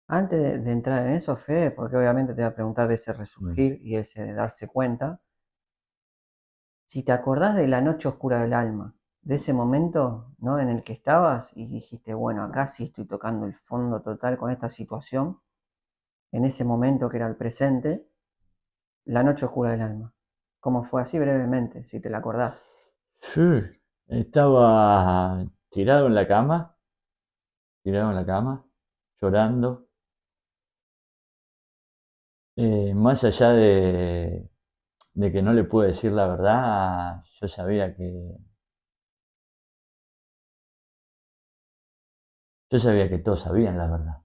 Antes de entrar en eso, Fede, porque obviamente te voy a preguntar de ese resurgir y ese de darse cuenta, si te acordás de la noche oscura del alma, de ese momento, ¿no? En el que estabas y dijiste, bueno, acá sí estoy tocando el fondo total con esta situación, en ese momento que era el presente, la noche oscura del alma. ¿Cómo fue así brevemente, si te la acordás? Sí, estaba tirado en la cama, llorando. Más allá de que no le pude decir la verdad, yo sabía que todos sabían la verdad.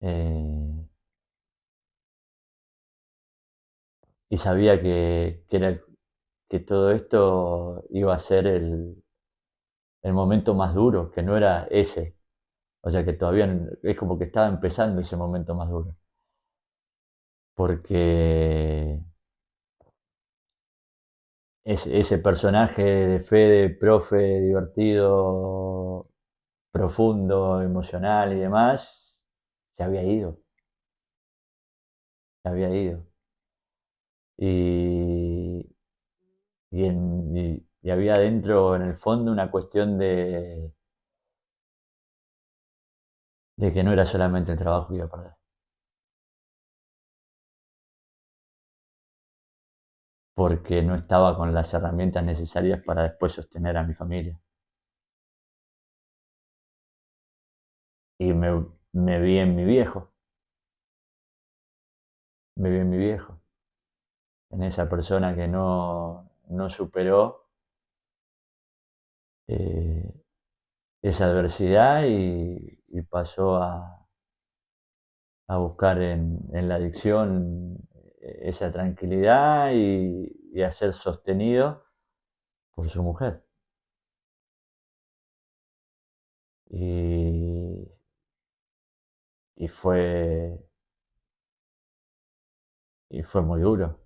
Eh, y sabía que todo esto iba a ser el momento más duro, que no era ese. O sea que todavía es como que estaba empezando ese momento más duro. Porque ese personaje de Fede, profe, divertido, profundo, emocional y demás, se había ido. Se había ido. Y, y había dentro, en el fondo, una cuestión de que no era solamente el trabajo que iba a perder. Porque no estaba con las herramientas necesarias para después sostener a mi familia. Y me vi en mi viejo, me vi en mi viejo, en esa persona que no superó eh, esa adversidad y pasó a buscar en la adicción esa tranquilidad y a ser sostenido por su mujer. Y, y fue, y fue muy duro,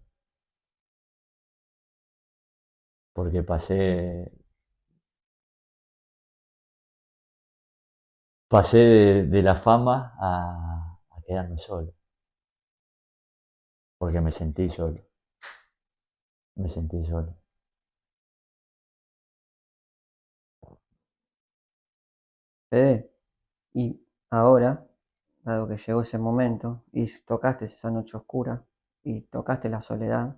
porque pasé de la fama a quedarme solo, porque me sentí solo. Fede, y ahora, dado que llegó ese momento y tocaste esa noche oscura y tocaste la soledad,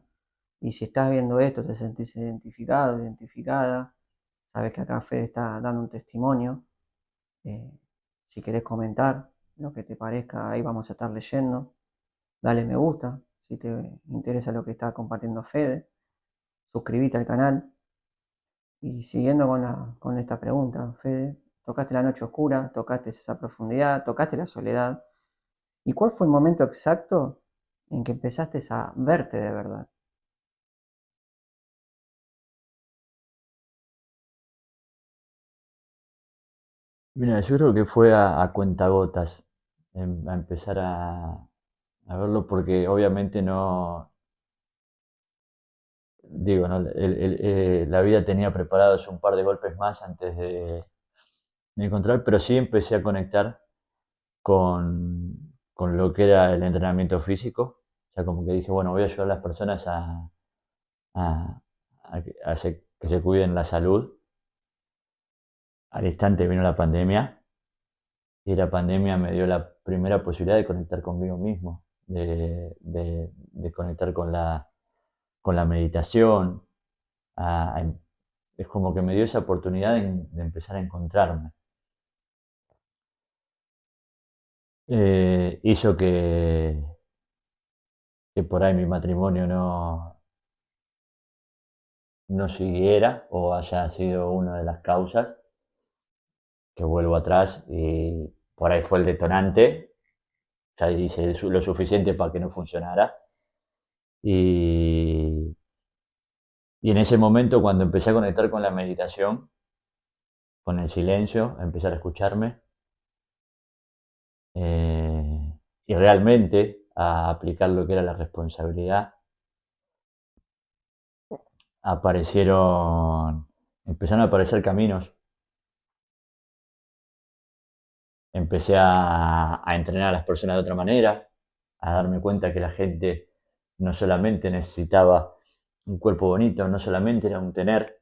y si estás viendo esto, te sentís identificado, identificada, sabes que acá Fede está dando un testimonio, eh, si querés comentar lo que te parezca, ahí vamos a estar leyendo, dale me gusta, si te interesa lo que está compartiendo Fede, suscríbete al canal. Y siguiendo con esta pregunta, Fede, tocaste la noche oscura, tocaste esa profundidad, tocaste la soledad. ¿Y cuál fue el momento exacto en que empezaste a verte de verdad? Mira, yo creo que fue a cuentagotas, a empezar a verlo, porque obviamente no, digo, no, la vida tenía preparados un par de golpes más antes de encontrar, pero sí empecé a conectar con lo que era el entrenamiento físico. O sea, como que dije, bueno, voy a ayudar a las personas a, que se cuiden la salud. Al instante vino la pandemia y la pandemia me dio la primera posibilidad de conectar conmigo mismo, de conectar con la meditación. a- a- es como que me dio esa oportunidad de empezar a encontrarme. Hizo que por ahí mi matrimonio no siguiera o haya sido una de las causas, que vuelvo atrás y por ahí fue el detonante, ya hice lo suficiente para que no funcionara. Y, y en ese momento, cuando empecé a conectar con la meditación, con el silencio, a empezar a escucharme y realmente a aplicar lo que era la responsabilidad, aparecieron, empezaron a aparecer caminos. Empecé a entrenar a las personas de otra manera, a darme cuenta que la gente no solamente necesitaba un cuerpo bonito, no solamente era un tener,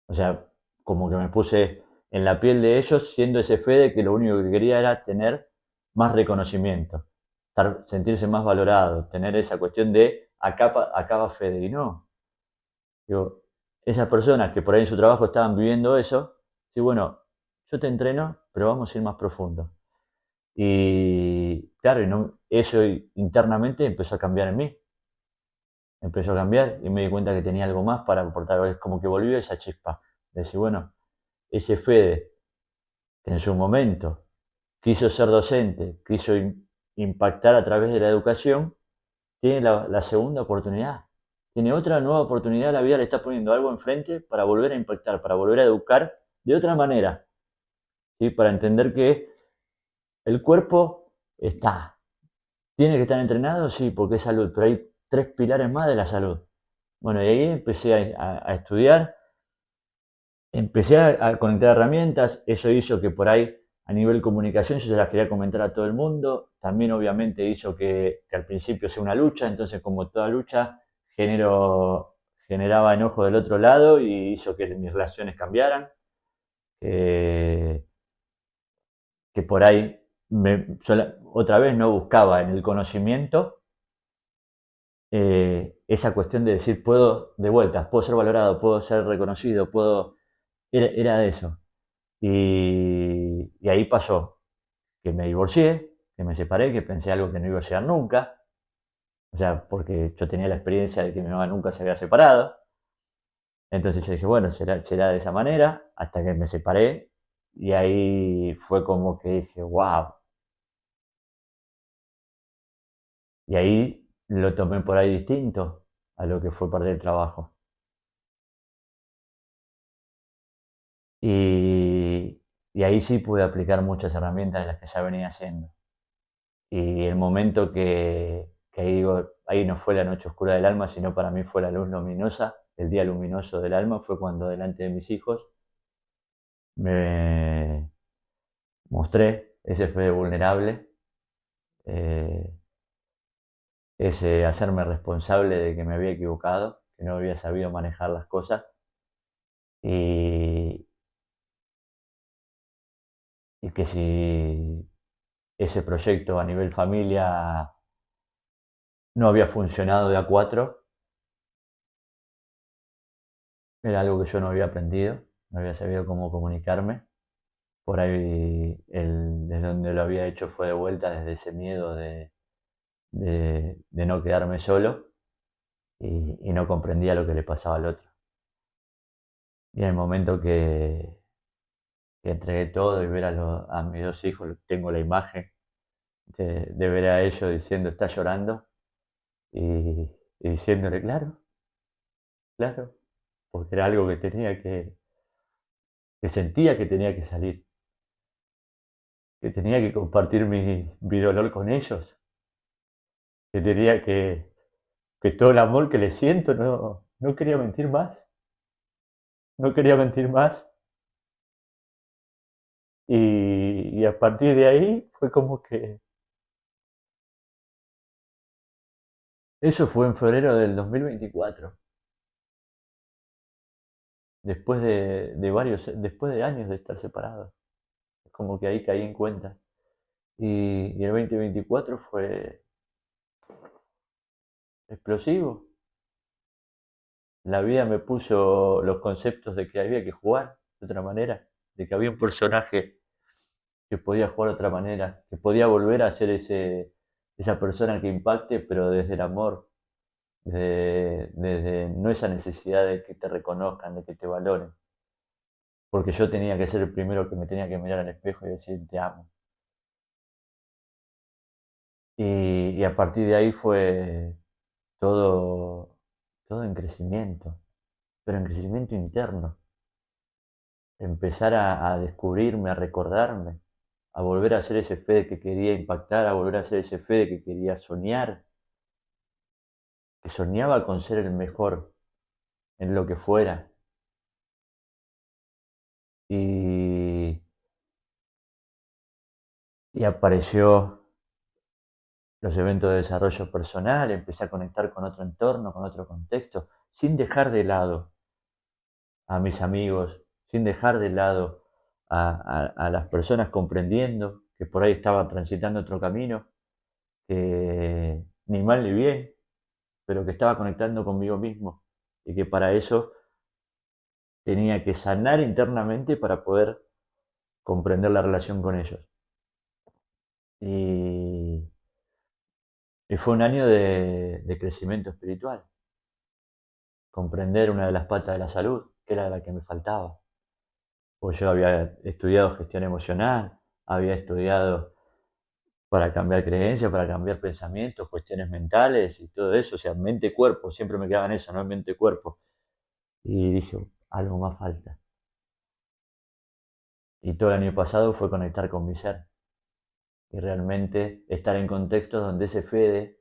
o sea, como que me puse en la piel de ellos, siendo ese Fede que lo único que quería era tener más reconocimiento, sentirse más valorado, tener esa cuestión de acá va Fede. Y no, digo, esas personas que por ahí en su trabajo estaban viviendo eso, sí, bueno, yo te entreno, pero vamos a ir más profundo. Y claro, eso internamente empezó a cambiar en mí. Empezó a cambiar y me di cuenta que tenía algo más para aportar. Es como que volvió esa chispa. De decir, bueno, ese Fede que en su momento quiso ser docente, quiso impactar a través de la educación, tiene la segunda oportunidad. Tiene otra nueva oportunidad, la vida le está poniendo algo enfrente para volver a impactar, para volver a educar de otra manera, ¿sí? Para entender que el cuerpo está, tiene que estar entrenado, sí, porque es salud, pero hay tres pilares más de la salud. Bueno, y ahí empecé a estudiar, empecé a conectar herramientas, eso hizo que por ahí a nivel comunicación yo se las quería comentar a todo el mundo, también obviamente hizo que al principio sea una lucha, entonces como toda lucha generaba enojo del otro lado y hizo que mis relaciones cambiaran, que, que por ahí otra vez no buscaba en el conocimiento esa cuestión de decir puedo de vuelta, puedo ser valorado, puedo ser reconocido, era de eso. Y ahí pasó que me divorcié, que me separé, que pensé algo que no iba a llegar nunca. O sea, porque yo tenía la experiencia de que mi mamá nunca se había separado. Entonces yo dije, bueno, será de esa manera, hasta que me separé. Y ahí fue como que dije, wow. Y ahí lo tomé por ahí distinto a lo que fue parte del trabajo. Y, y ahí sí pude aplicar muchas herramientas de las que ya venía haciendo. Y el momento que ahí digo, ahí no fue la noche oscura del alma, sino para mí fue la luz luminosa, el día luminoso del alma, fue cuando delante de mis hijos me mostré ese fe vulnerable, eh, ese hacerme responsable de que me había equivocado, que no había sabido manejar las cosas y, y que si ese proyecto a nivel familia no había funcionado de a cuatro, era algo que yo no había aprendido, no había sabido cómo comunicarme. Por ahí desde donde lo había hecho fue de vuelta desde ese miedo de no quedarme solo y no comprendía lo que le pasaba al otro. Y en el momento que entregué todo y ver a mis dos hijos, tengo la imagen de ver a ellos diciendo, está llorando y diciéndole, claro, claro, porque era algo que que sentía que tenía que salir, que tenía que compartir mi dolor con ellos, que tenía que todo el amor que le siento, no quería mentir más, no quería mentir más. Y a partir de ahí fue como que eso fue en febrero del 2024, después de años de estar separados. Es como que ahí caí en cuenta. Y el 2024 fue explosivo. La vida me puso los conceptos de que había que jugar de otra manera, de que había un personaje que podía jugar de otra manera, que podía volver a ser esa persona que impacte, pero desde el amor, desde no esa necesidad de que te reconozcan, de que te valoren, porque yo tenía que ser el primero que me tenía que mirar al espejo y decir te amo. Y a partir de ahí fue todo, todo en crecimiento, pero en crecimiento interno. Empezar a descubrirme, a recordarme, a volver a ser ese Fede que quería impactar, a volver a ser ese Fede que quería soñar, que soñaba con ser el mejor en lo que fuera. Y, y apareció los eventos de desarrollo personal, empecé a conectar con otro entorno, con otro contexto, sin dejar de lado a mis amigos, sin dejar de lado a las personas comprendiendo que por ahí estaba transitando otro camino, que ni mal ni bien, pero que estaba conectando conmigo mismo y que para eso tenía que sanar internamente para poder comprender la relación con ellos. Y, y fue un año de crecimiento espiritual, comprender una de las patas de la salud, que era la que me faltaba. Pues yo había estudiado gestión emocional, había estudiado para cambiar creencias, para cambiar pensamientos, cuestiones mentales y todo eso, o sea, mente-cuerpo, siempre me quedaba en eso, ¿no? Mente-cuerpo. Y dije, algo más falta. Y todo el año pasado fue conectar con mi ser y realmente estar en contextos donde ese Fede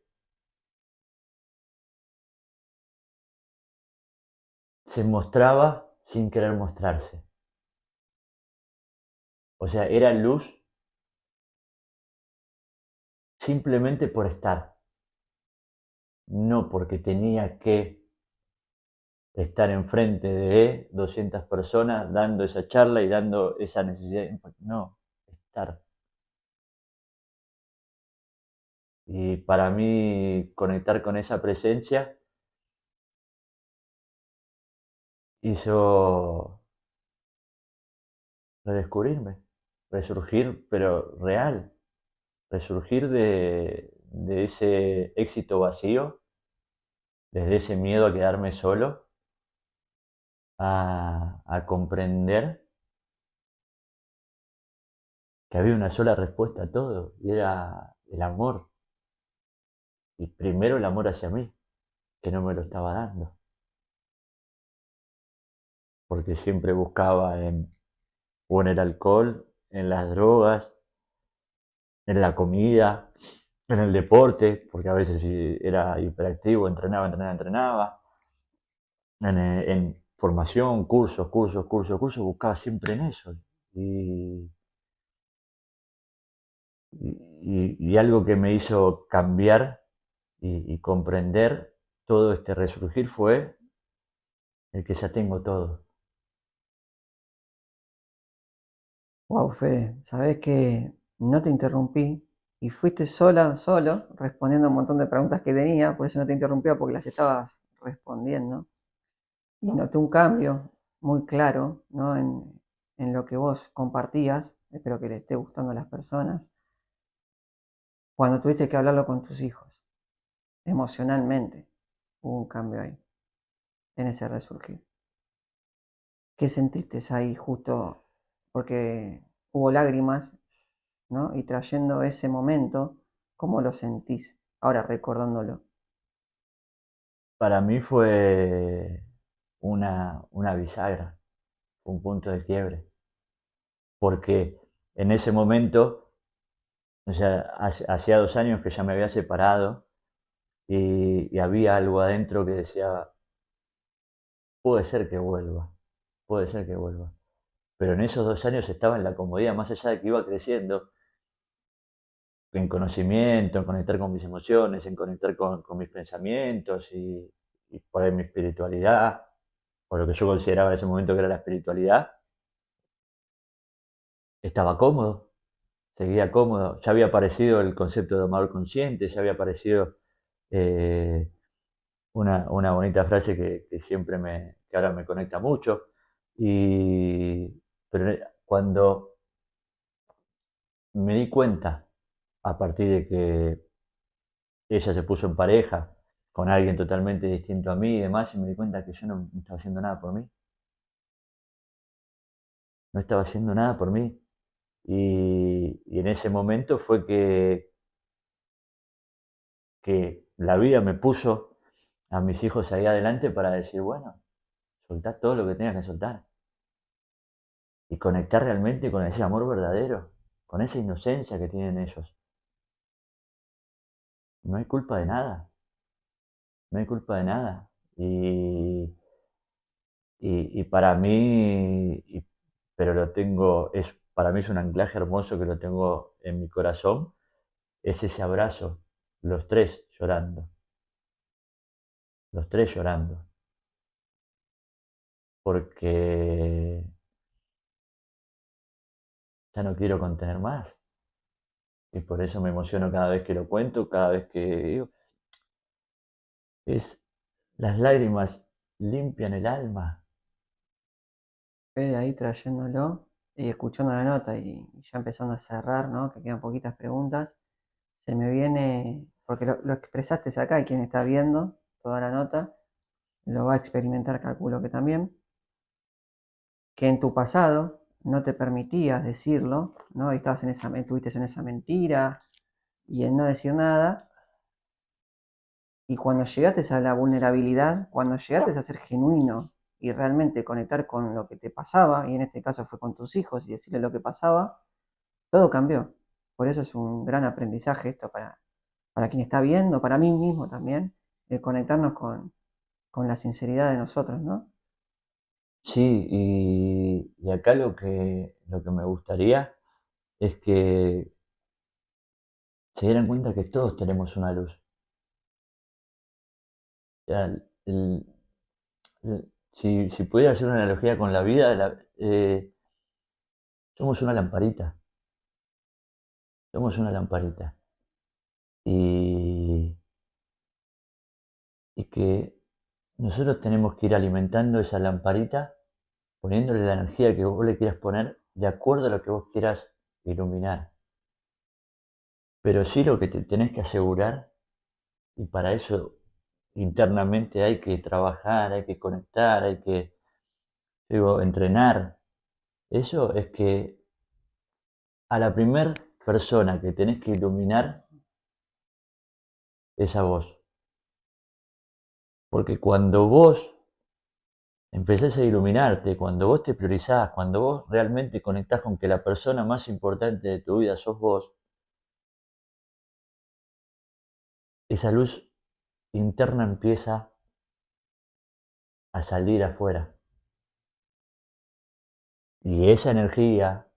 se mostraba sin querer mostrarse. O sea, era luz simplemente por estar, no porque tenía que estar enfrente de 200 personas dando esa charla y dando esa necesidad. No, estar. Y para mí conectar con esa presencia hizo redescubrirme, resurgir, pero real, resurgir de ese éxito vacío, desde ese miedo a quedarme solo, a comprender que había una sola respuesta a todo, y era el amor. Y primero el amor hacia mí, que no me lo estaba dando, porque siempre buscaba o en el alcohol, en las drogas, en la comida, en el deporte, porque a veces si era hiperactivo, entrenaba, en formación, cursos, buscaba siempre en eso. Y, y algo que me hizo cambiar y comprender todo este resurgir fue el que ya tengo todo. Wow, Fede, sabés que no te interrumpí y fuiste solo, respondiendo un montón de preguntas que tenía, por eso no te interrumpía porque las estabas respondiendo. Y noté un cambio muy claro, ¿no? En lo que vos compartías, espero que le esté gustando a las personas, cuando tuviste que hablarlo con tus hijos, emocionalmente, hubo un cambio ahí, en ese resurgir. ¿Qué sentiste ahí justo? Porque hubo lágrimas, ¿no? Y trayendo ese momento, ¿cómo lo sentís ahora recordándolo? Para mí fue una bisagra, un punto de quiebre, porque en ese momento, o sea, hacía 2 años que ya me había separado y había algo adentro que decía, puede ser que vuelva, puede ser que vuelva. Pero en esos 2 años estaba en la comodidad, más allá de que iba creciendo, en conocimiento, en conectar con mis emociones, en conectar con mis pensamientos y por mi espiritualidad, o lo que yo consideraba en ese momento que era la espiritualidad, estaba cómodo, seguía cómodo. Ya había aparecido el concepto de domador consciente, ya había aparecido eh, una bonita frase que siempre que ahora me conecta mucho. Y, pero cuando me di cuenta, a partir de que ella se puso en pareja con alguien totalmente distinto a mí y demás, y me di cuenta que yo no estaba haciendo nada por mí, no estaba haciendo nada por mí. Y en ese momento fue que la vida me puso a mis hijos ahí adelante para decir, bueno, soltá todo lo que tengas que soltar y conectar realmente con ese amor verdadero, con esa inocencia que tienen ellos. No hay culpa de nada, no hay culpa de nada. Y para mí, pero lo tengo, para mí es un anclaje hermoso que lo tengo en mi corazón, es ese abrazo, los tres llorando, los tres llorando, porque ya no quiero contener más. Y por eso me emociono cada vez que lo cuento, cada vez que digo, es las lágrimas limpian el alma. Fede ahí trayéndolo y escuchando la nota y ya empezando a cerrar, ¿no? Que quedan poquitas preguntas. Se me viene, porque lo expresaste acá y quien está viendo toda la nota lo va a experimentar, calculo que también, que en tu pasado no te permitías decirlo, ¿no? Y estabas en esa, estuviste en esa mentira, y el no decir nada. Y cuando llegaste a la vulnerabilidad, cuando llegaste a ser genuino y realmente conectar con lo que te pasaba, y en este caso fue con tus hijos y decirle lo que pasaba, todo cambió. Por eso es un gran aprendizaje esto para quien está viendo, para mí mismo también, el conectarnos con la sinceridad de nosotros, ¿no? Sí, y acá lo que me gustaría es que se dieran cuenta que todos tenemos una luz. O sea, si pudiera hacer una analogía con la vida, somos una lamparita. Somos una lamparita. Y, y que nosotros tenemos que ir alimentando esa lamparita, poniéndole la energía que vos le quieras poner de acuerdo a lo que vos quieras iluminar. Pero sí lo que te tenés que asegurar, y para eso internamente hay que trabajar, hay que conectar, hay que, digo, entrenar. Eso es que a la primer persona que tenés que iluminar es a vos. Porque cuando vos empezás a iluminarte, cuando vos te priorizás, cuando vos realmente conectás con que la persona más importante de tu vida sos vos, esa luz interna empieza a salir afuera. Y esa energía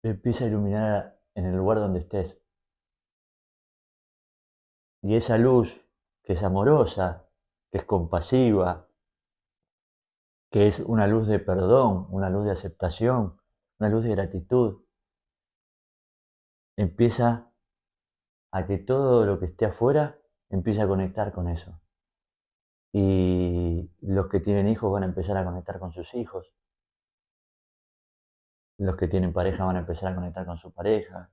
empieza a iluminar en el lugar donde estés. Y esa luz que es amorosa, que es compasiva, que es una luz de perdón, una luz de aceptación, una luz de gratitud, empieza a que todo lo que esté afuera empiece a conectar con eso. Y los que tienen hijos van a empezar a conectar con sus hijos, los que tienen pareja van a empezar a conectar con su pareja,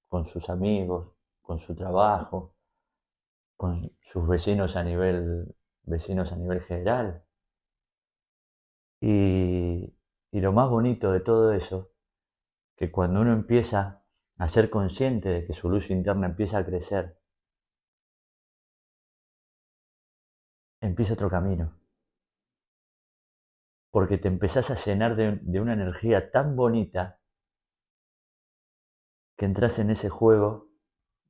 con sus amigos, con su trabajo, con sus vecinos a nivel general. Y lo más bonito de todo eso, que cuando uno empieza a ser consciente de que su luz interna empieza a crecer, empieza otro camino. Porque te empezás a llenar de una energía tan bonita que entras en ese juego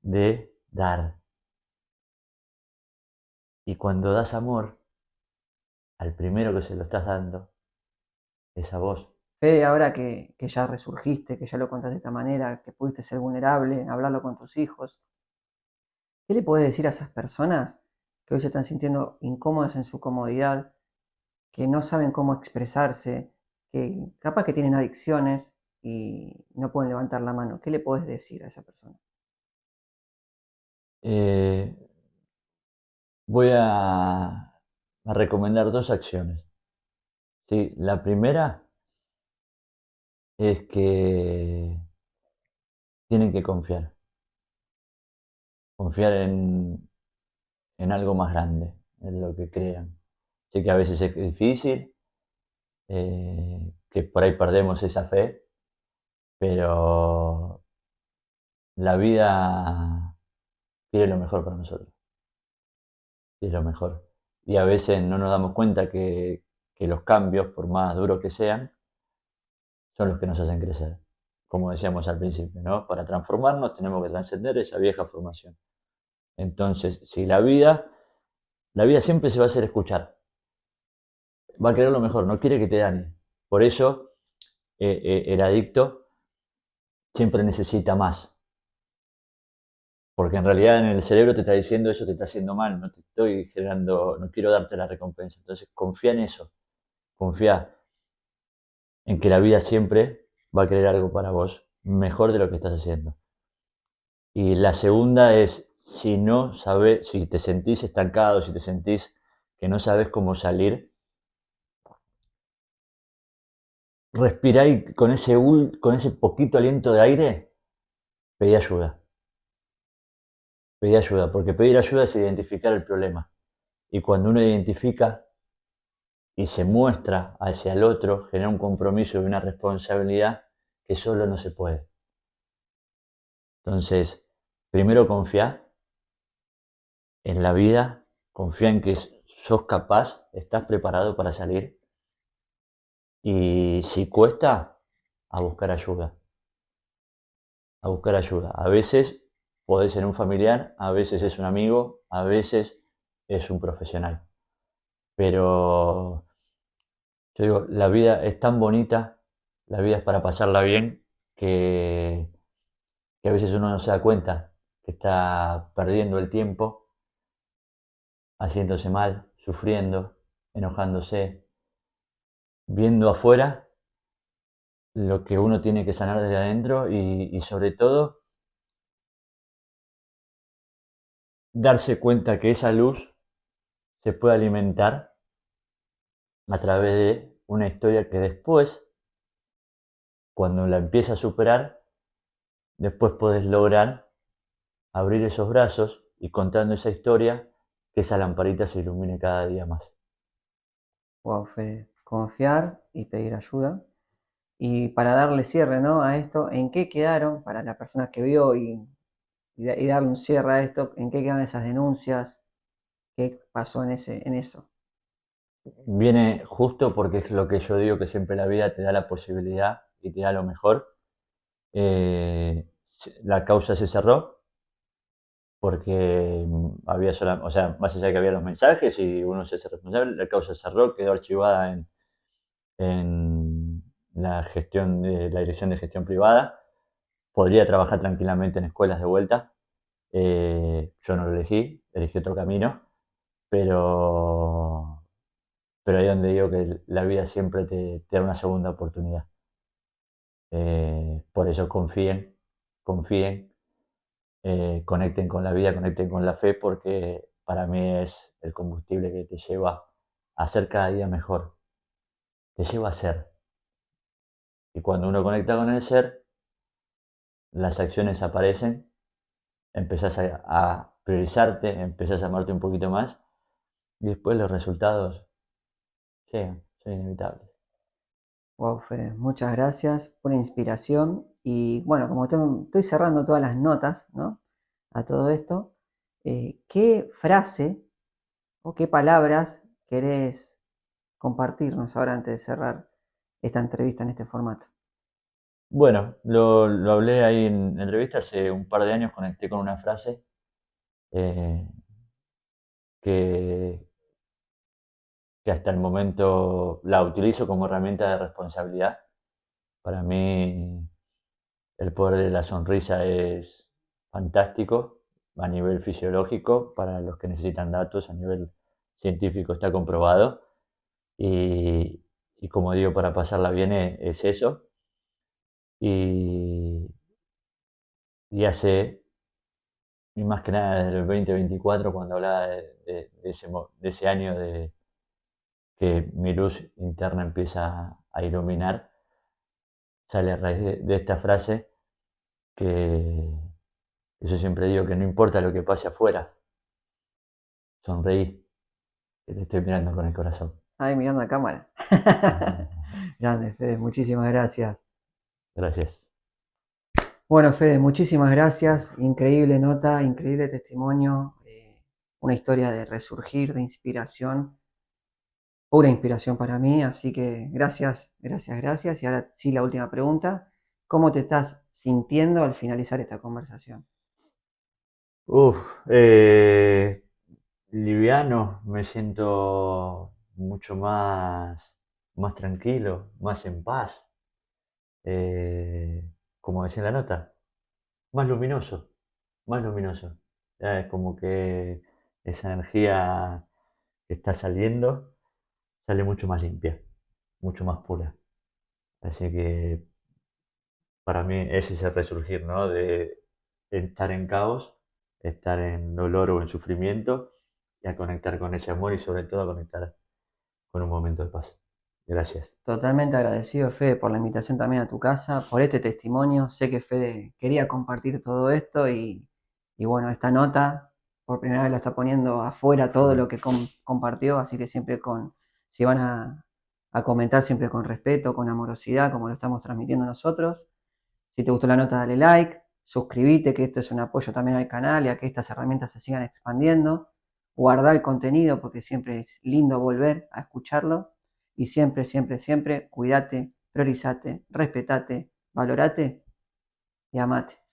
de dar. Y cuando das amor, al primero que se lo estás dando es a vos. Fede, ahora que ya resurgiste, que ya lo contaste de esta manera, que pudiste ser vulnerable, hablarlo con tus hijos, ¿qué le podés decir a esas personas que hoy se están sintiendo incómodas en su comodidad, que no saben cómo expresarse, que capaz que tienen adicciones y no pueden levantar la mano? ¿Qué le podés decir a esa persona? Eh, voy a recomendar dos acciones. Sí, la primera es que tienen que confiar. Confiar en algo más grande, en lo que crean. Sé que a veces es difícil, que por ahí perdemos esa fe, pero la vida quiere lo mejor para nosotros, y es lo mejor. Y a veces no nos damos cuenta que los cambios, por más duros que sean, son los que nos hacen crecer. Como decíamos al principio, ¿no? Para transformarnos tenemos que trascender esa vieja formación. Entonces, si la vida siempre se va a hacer escuchar, va a querer lo mejor, no quiere que te dañe. Por eso, el adicto siempre necesita más, porque en realidad en el cerebro te está diciendo eso te está haciendo mal, no te estoy generando, no quiero darte la recompensa. Entonces confía en eso, confía en que la vida siempre va a querer algo para vos, mejor de lo que estás haciendo. Y la segunda es, si no sabes, si te sentís estancado, si te sentís que no sabes cómo salir, respirá y con ese poquito aliento de aire, pedí ayuda. Pedí ayuda, porque pedir ayuda es identificar el problema. Y cuando uno identifica y se muestra hacia el otro, genera un compromiso y una responsabilidad que solo no se puede. Entonces, primero confía en la vida, confía en que sos capaz, estás preparado para salir y si cuesta, a buscar ayuda, a buscar ayuda. A veces puede ser un familiar, a veces es un amigo, a veces es un profesional. Pero yo digo, la vida es tan bonita, la vida es para pasarla bien, que a veces uno no se da cuenta que está perdiendo el tiempo, haciéndose mal, sufriendo, enojándose, viendo afuera lo que uno tiene que sanar desde adentro y sobre todo darse cuenta que esa luz se puede alimentar a través de una historia que después, cuando la empieza a superar, después puedes lograr abrir esos brazos y contando esa historia, que esa lamparita se ilumine cada día más. Wow, Fede, confiar y pedir ayuda. Y para darle cierre, ¿no? A esto, ¿en qué quedaron, para la persona que vio y darle un cierre a esto, en qué quedan esas denuncias? ¿Qué pasó en eso? Viene justo porque es lo que yo digo, que siempre la vida te da la posibilidad y te da lo mejor. La causa se cerró porque había sola, o sea, más allá de que había los mensajes y uno se hace responsable, la causa se cerró, quedó archivada en la gestión de la dirección de gestión privada. Podría trabajar tranquilamente en escuelas de vuelta. Yo no lo elegí otro camino, pero, pero ahí donde digo que la vida siempre te da una segunda oportunidad. Por eso confíen, conecten con la vida, conecten con la fe, porque para mí es el combustible que te lleva a ser cada día mejor, te lleva a ser. Y cuando uno conecta con el ser, las acciones aparecen, empezás a priorizarte, empezás a amarte un poquito más y después los resultados llegan, son inevitables. Wow, Fede, muchas gracias por la inspiración. Y bueno, como estoy cerrando todas las notas, ¿no? A todo esto, ¿qué frase o qué palabras querés compartirnos ahora antes de cerrar esta entrevista en este formato? Bueno, lo hablé ahí en entrevista hace un par de años, conecté con una frase eh, que, que hasta el momento la utilizo como herramienta de responsabilidad. Para mí el poder de la sonrisa es fantástico a nivel fisiológico, para los que necesitan datos, a nivel científico está comprobado. Y, y como digo, para pasarla bien es eso. Y, y hace, y más que nada desde el 2024, cuando hablaba de ese año de que mi luz interna empieza a iluminar, sale a raíz de esta frase que yo siempre digo que no importa lo que pase afuera, sonreí, que te estoy mirando con el corazón. Ahí mirando a cámara. Grande, Fede, muchísimas gracias. Gracias. Bueno, Fede, muchísimas gracias. Increíble nota, increíble testimonio. Una historia de resurgir, de inspiración, pura inspiración para mí. Así que gracias, gracias, gracias. Y ahora sí, la última pregunta. ¿Cómo te estás sintiendo al finalizar esta conversación? Uf, liviano, me siento mucho más tranquilo, más en paz. Como decía en la nota, más luminoso, más luminoso. Ya es como que esa energía que está saliendo sale mucho más limpia, mucho más pura. Así que para mí ese es el resurgir, ¿no? De estar en caos, estar en dolor o en sufrimiento y a conectar con ese amor y sobre todo a conectar con un momento de paz. Gracias. Totalmente agradecido, Fede, por la invitación también a tu casa, por este testimonio. Sé que Fede quería compartir todo esto y bueno, esta nota por primera vez la está poniendo afuera todo lo que compartió, así que siempre si van a comentar siempre con respeto, con amorosidad, como lo estamos transmitiendo nosotros. Si te gustó la nota, dale like. suscribite, que esto es un apoyo también al canal y a que estas herramientas se sigan expandiendo. Guardá el contenido porque siempre es lindo volver a escucharlo. Y siempre, siempre, siempre, cuídate, priorizate, respetate, valorate y amate.